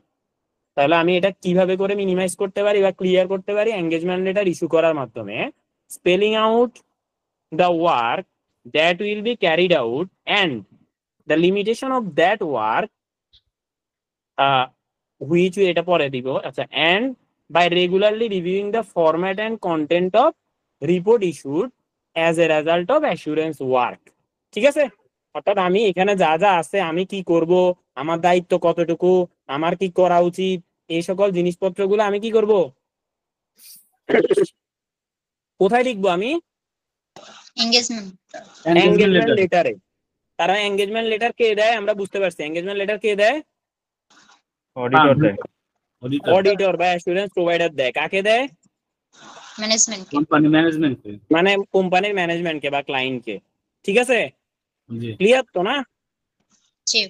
তাহলে আমি এটা কিভাবে করে মিনিমাইজ করতে পারি বা ক্লিয়ার করতে পারি, এঙ্গেজমেন্ট লেটার ইস্যু করার মাধ্যমে spelling out the work that will be carried out and the limitation of that work which এটা পরে দিব, আচ্ছা, and by regularly reviewing the format and content of report issued as a result of assurance work. ঠিক আছে, অর্থাৎ আমি এখানে যা যা আছে, আমি কি করব, আমার দায়িত্ব কতটুকু, আমার কি করা উচিত, এই সকল জিনিসপত্রগুলো আমি কি করব, কোথায় লিখবো আমি, এঙ্গেজমেন্ট এঙ্গেজমেন্ট লেটারে। তারা এঙ্গেজমেন্ট লেটার কে দেয় আমরা বুঝতে পারছি, এঙ্গেজমেন্ট লেটার কে দেয়, অডিটর দেয়। অডিটর বা অ্যাসুরেন্স প্রোভাইডার দেয়। কাকে দেয়, ম্যানেজমেন্ট কোম্পানি ম্যানেজমেন্ট। মানে কোম্পানির ম্যানেজমেন্টকে বা ক্লায়েন্টকে। ঠিক আছে, জি ক্লিয়ার তো না? চিফ